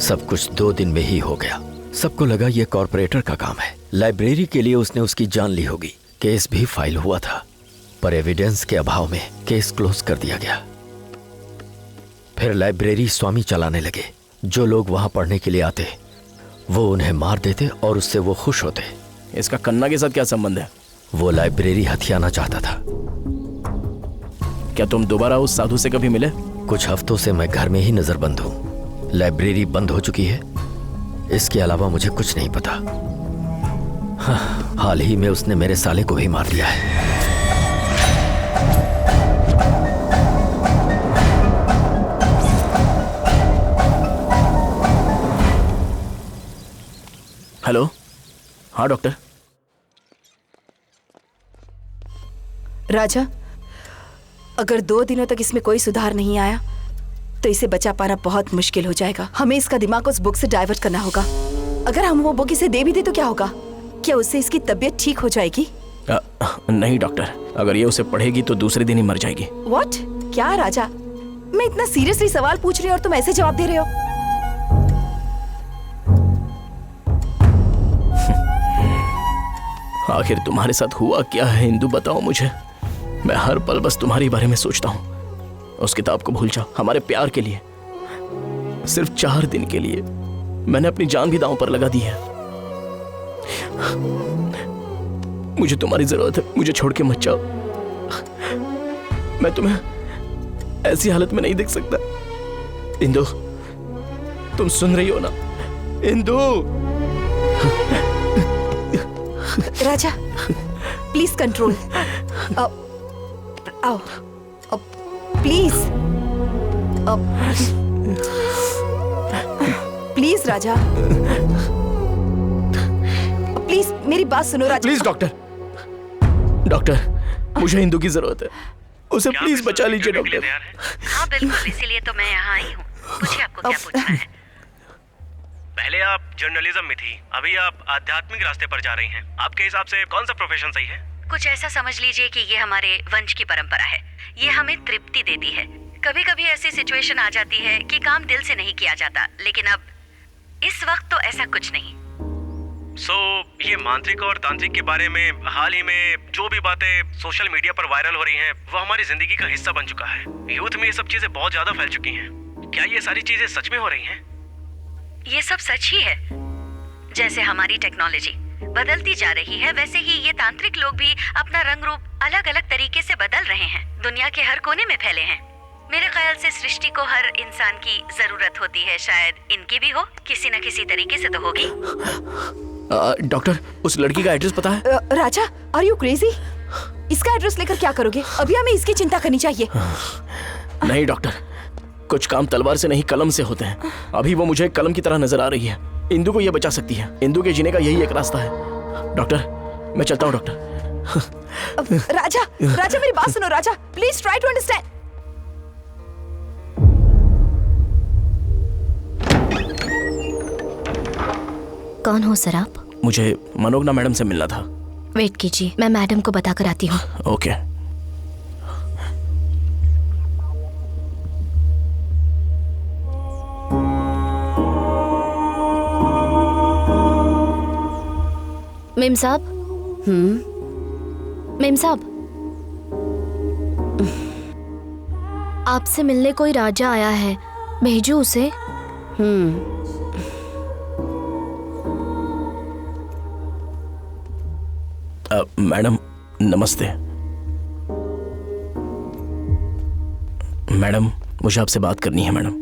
सब कुछ 2 दिन में ही हो गया। सबको लगा ये कॉर्पोरेटर का काम है। लाइब्रेरी के लिए उसने उसकी जान ली होगी। केस भी फाइल हुआ था, पर एविडेंस के अभाव में केस क्लोज कर दिया गया। फिर लाइब्रेरी स्वामी चलाने लगे। जो लोग वहां पढ़ने के लिए आते वो उन्हें मार देते और उससे वो खुश होते। इसका कन्ना के साथ क्या संबंध है? वो लाइब्रेरी हथियाना चाहता था। क्या तुम दोबारा उस साधु से कभी मिले? कुछ हफ्तों से मैं घर में ही नजरबंद हूँ। लाइब्रेरी बंद हो चुकी है, इसके अलावा मुझे कुछ नहीं पता। हाँ, हाल ही में उसने मेरे साले को ही मार दिया है। हेलो, हाँ डॉक्टर। राजा, अगर 2 दिनों तक इसमें कोई सुधार नहीं आया तो इसे बचा पाना बहुत मुश्किल हो जाएगा। हमें इसका दिमाग उस बुक से डाइवर्ट करना होगा। अगर हम वो बुक इसे दे भी दे तो क्या होगा? क्या उससे इसकी तबीयत ठीक हो जाएगी? नहीं डॉक्टर, अगर ये उसे पढ़ेगी तो दूसरे दिन ही मर जाएगी। व्हाट? क्या राजा, मैं इतना सीरियसली सवाल पूछ रही हूँ और तुम ऐसे जवाब दे रहे हो? आखिर तुम्हारे साथ हुआ क्या है इंदु, बताओ मुझे। मैं हर पल बस तुम्हारे बारे में सोचता हूँ उस किताब को भूल जा। हमारे प्यार के लिए, सिर्फ 4 दिन के लिए मैंने अपनी जान भी दांव पर लगा दी है। मुझे तुम्हारी जरूरत है, मुझे छोड़ के मत जाओ। मैं तुम्हें ऐसी हालत में नहीं देख सकता। इंदु, तुम सुन रही हो ना? इंदु। राजा, प्लीज कंट्रोल। आओ, प्लीज, प्लीज राजा, प्लीज मेरी बात सुनो राजा। प्लीज डॉक्टर, मुझे इंदु की जरूरत है। उसे प्लीज बचा लीजिए डॉक्टर। हाँ बिल्कुल, इसीलिए तो मैं यहाँ आई हूँ। पूछिए आपको क्या पूछना है। पहले आप जर्नलिज्म में थी, अभी आप आध्यात्मिक रास्ते पर जा रही हैं। आपके हिसाब से कौन सा प्रोफेशन सही है? कुछ ऐसा समझ लीजिए कि ये हमारे वंश की परंपरा है। ये हमें तृप्ति देती है। कभी कभी ऐसी सिचुएशन आ जाती है कि काम दिल से नहीं किया जाता, लेकिन अब इस वक्त तो ऐसा कुछ नहीं। ये मांत्रिक और तांत्रिक के बारे में हाल ही में जो भी बातें सोशल मीडिया पर वायरल हो रही हैं, वो हमारी जिंदगी का हिस्सा बन चुका है। यूथ में ये सब चीजें बहुत ज्यादा फैल चुकी हैं। क्या ये सारी चीजें सच में हो रही हैं? ये सब सच ही है। जैसे हमारी टेक्नोलॉजी बदलती जा रही है, वैसे ही ये तांत्रिक लोग भी अपना रंग रूप अलग अलग तरीके से बदल रहे हैं। दुनिया के हर कोने में फैले हैं। मेरे ख्याल से सृष्टि को हर इंसान की जरूरत होती है। शायद इनकी भी हो, किसी न किसी तरीके से तो होगी। डॉक्टर, उस लड़की का एड्रेस पता है? राजा, आर यू क्रेजी? इसका एड्रेस लेकर क्या करोगे? अभी हमें इसकी चिंता करनी चाहिए। नहीं डॉक्टर, कुछ काम तलवार से नहीं कलम से होते हैं। अभी वो मुझे कलम की तरह नजर आ रही है। इंदु को ये बचा सकती है। इंदु के जीने का यही एक रास्ता है। डॉक्टर, मैं चलता हूँ डॉक्टर। राजा, मेरी बात सुनो राजा, प्लीज ट्राई टू अंडरस्टैंड। कौन हो सर आप? मुझे मनोगना मैडम से मिलना था। वेट कीजिए, मैं मैडम को बताकर आती हूँ। ओके। मेम साहब। मेम साहब, आपसे मिलने कोई राजा आया है, भेजो उसे। मैडम नमस्ते। मैडम, मुझे आपसे बात करनी है मैडम।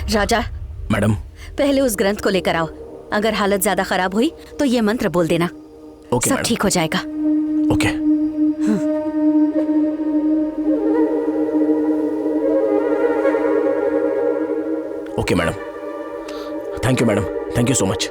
राजा, मैडम, पहले उस ग्रंथ को लेकर आओ। अगर हालत ज्यादा खराब हुई तो ये मंत्र बोल देना। ओके, सब ठीक हो जाएगा। Okay. Okay madam, thank you madam, thank you so much.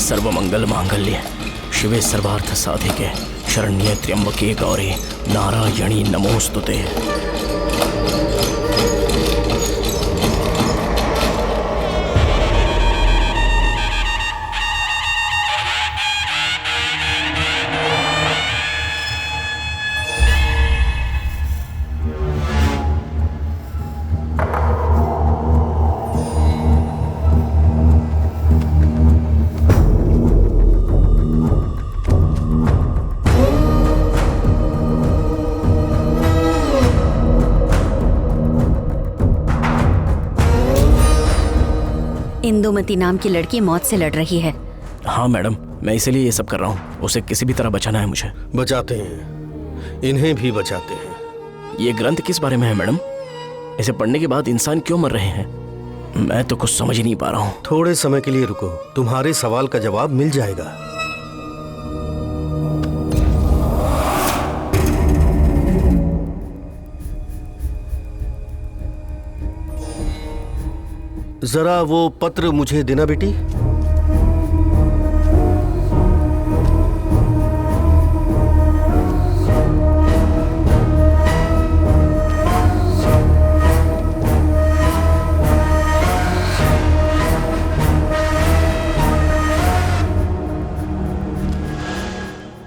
सर्वमंगल मांगल्ये शिवे सर्वार्थ साधिके शरण्ये त्र्यंबके गौरी नारायणी नमोस्तुते। इंदुमती नाम की लड़की मौत से लड़ रही है। हाँ मैडम, मैं इसीलिए ये सब कर रहा हूँ। उसे किसी भी तरह बचाना है मुझे। बचाते हैं। इन्हें भी बचाते हैं। ये ग्रंथ किस बारे में है मैडम? इसे पढ़ने के बाद इंसान क्यों मर रहे हैं? मैं तो कुछ समझ ही नहीं पा रहा हूँ। थोड़े समय के लिए रुको, तुम्हारे सवाल का जवाब मिल जाएगा। जरा वो पत्र मुझे देना बेटी।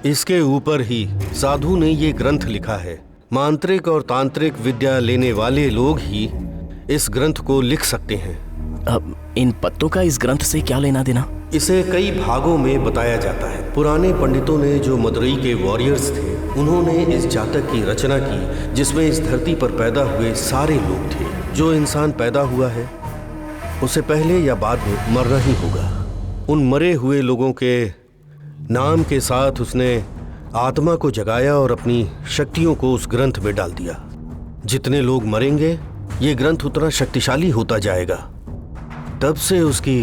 इसके ऊपर ही साधु ने ये ग्रंथ लिखा है। मांत्रिक और तांत्रिक विद्या लेने वाले लोग ही इस ग्रंथ को लिख सकते हैं। अब इन पत्तों का इस ग्रंथ से क्या लेना देना? इसे कई भागों में बताया जाता है। पुराने पंडितों ने, जो मदुरई के वॉरियर्स थे, उन्होंने इस जातक की रचना की जिसमें इस धरती पर पैदा हुए सारे लोग थे। जो इंसान पैदा हुआ है उसे पहले या बाद में मरना ही होगा। उन मरे हुए लोगों के नाम के साथ उसने आत्मा को जगाया और अपनी शक्तियों को उस ग्रंथ में डाल दिया। जितने लोग मरेंगे ये ग्रंथ उतना शक्तिशाली होता जाएगा। तब से उसकी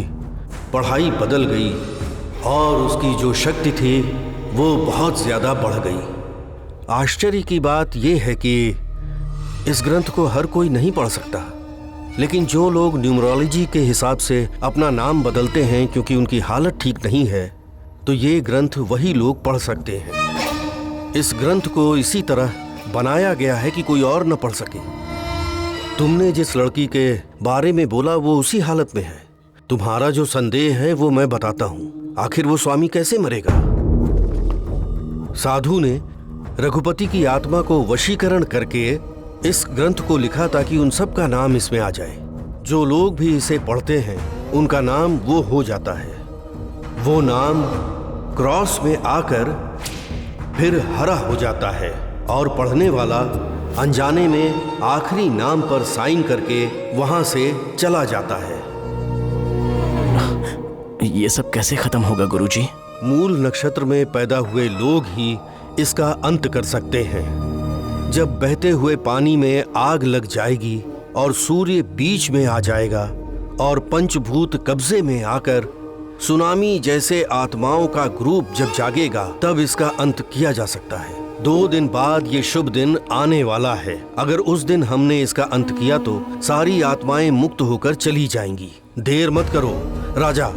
पढ़ाई बदल गई और उसकी जो शक्ति थी वो बहुत ज्यादा बढ़ गई। आश्चर्य की बात यह है कि इस ग्रंथ को हर कोई नहीं पढ़ सकता, लेकिन जो लोग न्यूमरोलॉजी के हिसाब से अपना नाम बदलते हैं क्योंकि उनकी हालत ठीक नहीं है, तो ये ग्रंथ वही लोग पढ़ सकते हैं। इस ग्रंथ को इसी तरह बनाया गया है कि कोई और न पढ़ सके। तुमने जिस लड़की के बारे में बोला वो उसी हालत में है। तुम्हारा जो संदेह है वो मैं बताता हूँ। आखिर वो स्वामी कैसे मरेगा? साधु ने रघुपति की आत्मा को वशीकरण करके इस ग्रंथ को लिखा ताकि उन सब का नाम इसमें आ जाए। जो लोग भी इसे पढ़ते हैं उनका नाम वो हो जाता है। वो नाम क्रॉस में आकर फिर हरा हो जाता है और पढ़ने वाला अनजाने में आखिरी नाम पर साइन करके वहां से चला जाता है। ये सब कैसे खत्म होगा गुरुजी? मूल नक्षत्र में पैदा हुए लोग ही इसका अंत कर सकते हैं। जब बहते हुए पानी में आग लग जाएगी और सूर्य बीच में आ जाएगा और पंचभूत कब्जे में आकर सुनामी जैसे आत्माओं का ग्रुप जब जागेगा, तब इसका अंत किया जा सकता है। 2 दिन बाद ये शुभ दिन आने वाला है। अगर उस दिन हमने इसका अंत किया तो सारी आत्माएं मुक्त होकर चली जाएंगी। देर मत करो राजा,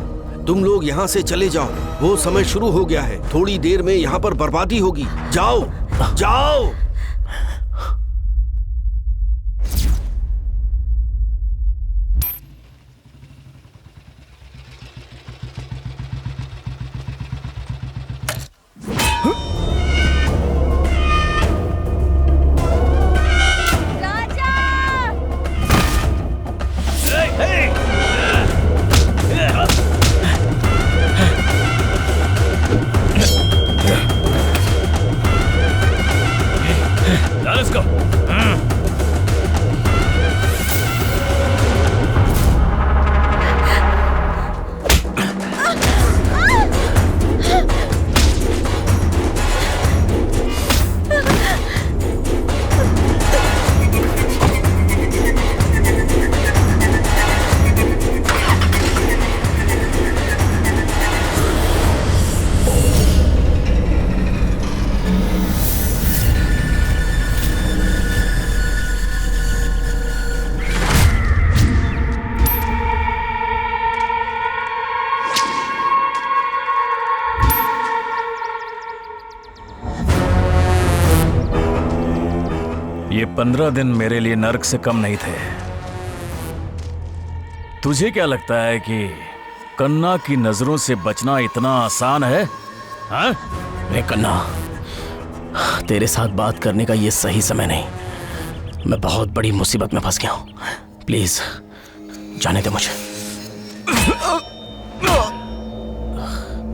तुम लोग यहाँ से चले जाओ। वो समय शुरू हो गया है। थोड़ी देर में यहाँ पर बर्बादी होगी। जाओ जाओ। ये 15 दिन मेरे लिए नर्क से कम नहीं थे। तुझे क्या लगता है कि कन्ना की नजरों से बचना इतना आसान है? हाँ? कन्ना, तेरे साथ बात करने का ये सही समय नहीं। मैं बहुत बड़ी मुसीबत में फंस गया हूं। प्लीज जाने दे मुझे।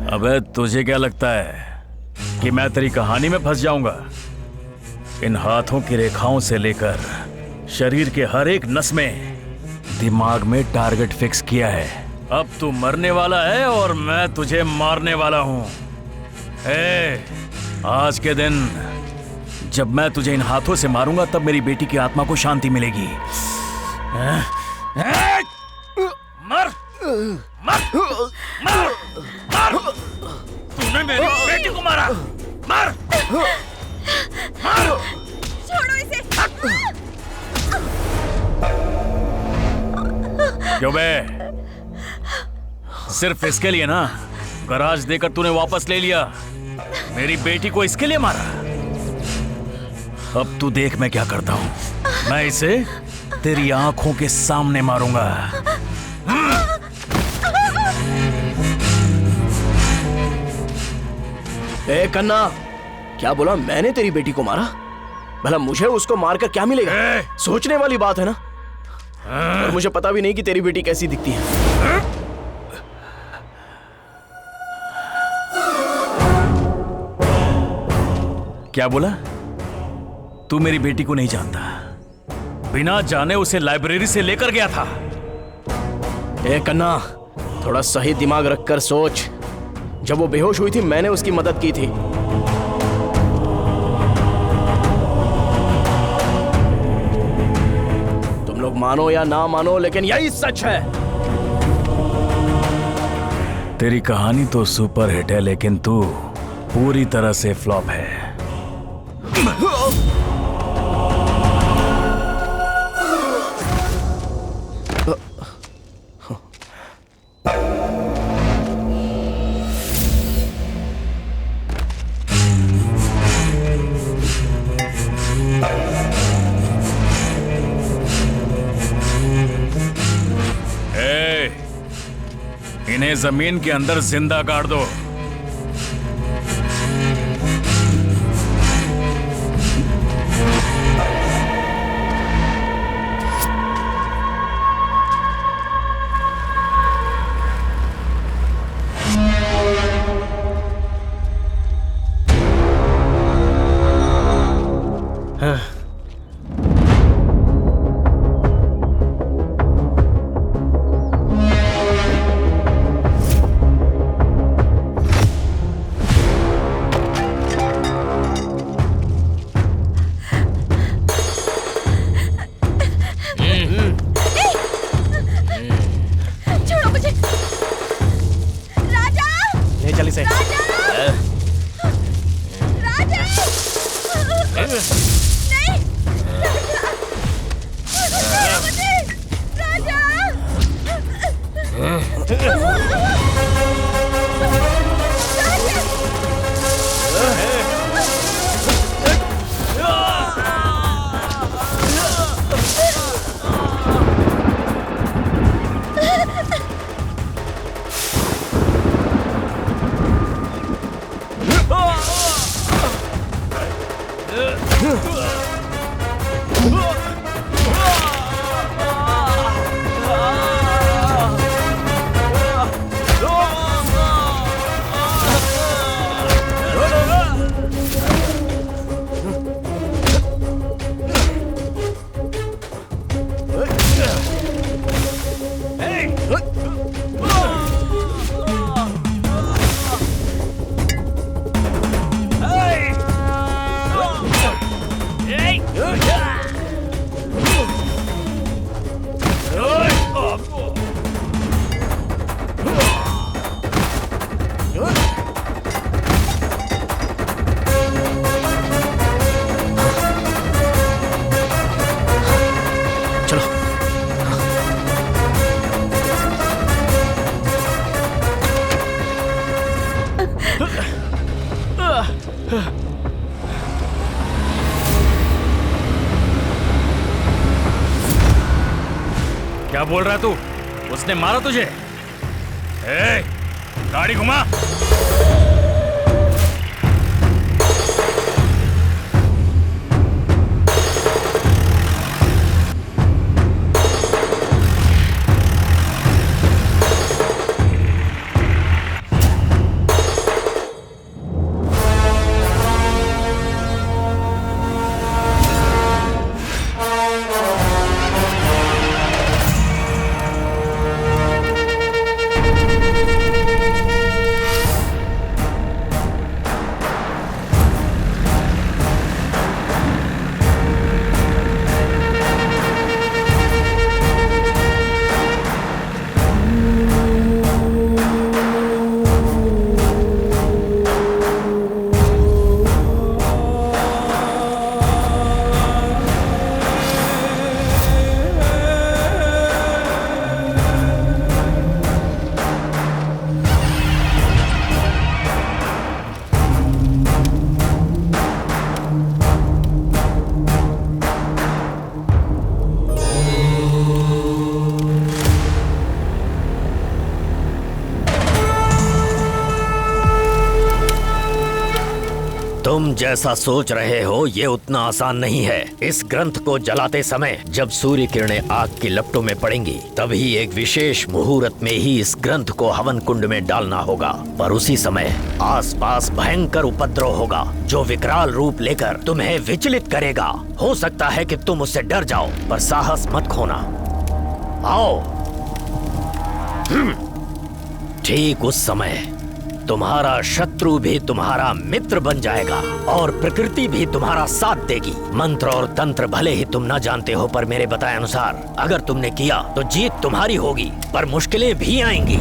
अबे तुझे क्या लगता है कि मैं तेरी कहानी में फंस जाऊंगा? इन हाथों की रेखाओं से लेकर शरीर के हर एक नस में दिमाग में टारगेट फिक्स किया है। अब तू मरने वाला है और मैं तुझे मारने वाला हूं। आज के दिन जब मैं तुझे इन हाथों से मारूंगा तब मेरी बेटी की आत्मा को शांति मिलेगी। मर मर मर मर, तूने मेरी बेटी को मारा, मर मर, छोड़ो इसे। क्यों बे? सिर्फ इसके लिए ना गराज देकर तूने वापस ले लिया? मेरी बेटी को इसके लिए मारा? अब तू देख मैं क्या करता हूं। मैं इसे तेरी आंखों के सामने मारूंगा। ए कन्ना, क्या बोला? मैंने तेरी बेटी को मारा? भला मुझे उसको मारकर क्या मिलेगा? सोचने वाली बात है ना। और मुझे पता भी नहीं कि तेरी बेटी कैसी दिखती है। क्या बोला? तू मेरी बेटी को नहीं जानता? बिना जाने उसे लाइब्रेरी से लेकर गया था। ए कन्ना, थोड़ा सही दिमाग रखकर सोच। जब वो बेहोश हुई थी मैंने उसकी मदद की थी। तुम लोग मानो या ना मानो, लेकिन यही सच है। तेरी कहानी तो सुपर हिट है, लेकिन तू पूरी तरह से फ्लॉप है। इन्हें जमीन के अंदर जिंदा गाड़ दो। क्या बोल रहा है तू? उसने मारा तुझे? ए, गाड़ी घुमा। तुम जैसा सोच रहे हो ये उतना आसान नहीं है। इस ग्रंथ को जलाते समय जब सूर्य किरणें आग की लपटों में पड़ेंगी तभी एक विशेष मुहूर्त में ही इस ग्रंथ को हवन कुंड में डालना होगा। पर उसी समय आसपास भयंकर उपद्रव होगा जो विकराल रूप लेकर तुम्हें विचलित करेगा। हो सकता है कि तुम उससे डर जाओ, पर साहस मत खोना। आओ। ठीक उस समय तुम्हारा शत्रु भी तुम्हारा मित्र बन जाएगा और प्रकृति भी तुम्हारा साथ देगी। मंत्र और तंत्र भले ही तुम न जानते हो, पर मेरे बताए अनुसार अगर तुमने किया तो जीत तुम्हारी होगी, पर मुश्किलें भी आएंगी।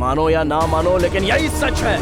मानो या ना मानो, लेकिन यही सच है।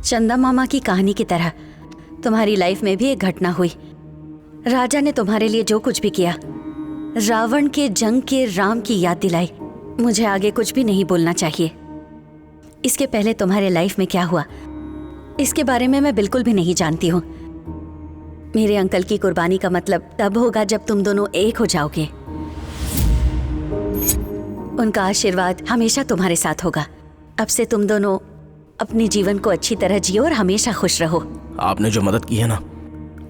चंदा मामा की कहानी की तरह तुम्हारी लाइफ में भी एक घटना हुई। राजा ने तुम्हारे लिए जो कुछ भी किया, रावण के जंग के राम की याद दिलाई। मुझे आगे कुछ भी नहीं बोलना चाहिए। इसके पहले तुम्हारे लाइफ में क्या हुआ, इसके बारे में मैं बिल्कुल भी नहीं जानती हूँ। मेरे अंकल की कुर्बानी का मतलब तब होगा जब तुम दोनों एक हो जाओगे। उनका आशीर्वाद हमेशा तुम्हारे साथ होगा। अब से तुम दोनों अपने जीवन को अच्छी तरह जियो और हमेशा खुश रहो। आपने जो मदद की है ना,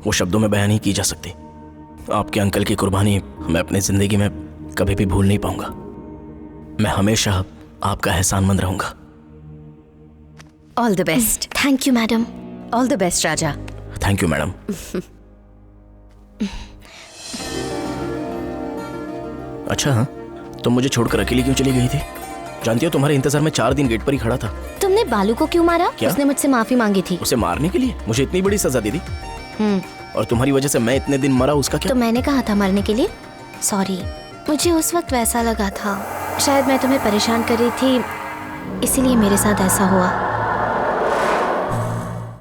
वो शब्दों में बयान नहीं की जा सकती। आपके अंकल की कुर्बानी मैं अपनी जिंदगी में कभी भी भूल नहीं पाऊंगा। मैं हमेशा आपका एहसानमंद रहूंगा। All the best. Thank you madam. All the best Raja. Thank you madam. अच्छा हाँ, तुम मुझे छोड़कर अकेली क्यों चली गई थी? जानती हो तुम्हारे इंतजार में 4 दिन गेट पर ही खड़ा था। तुमने बालू को क्यों मारा? क्या? उसने मुझसे माफी मांगी थी। उसे मारने के लिए मुझे इतनी बड़ी सजा दे दी, और तुम्हारी वजह से मैं इतने दिन मरा, उसका क्या? तो मैंने कहा था मरने के लिए। सॉरी, मुझे उस वक्त वैसा लगा था। शायद मैं तुम्हें परेशान कर रही थी, इसीलिए मेरे साथ ऐसा हुआ।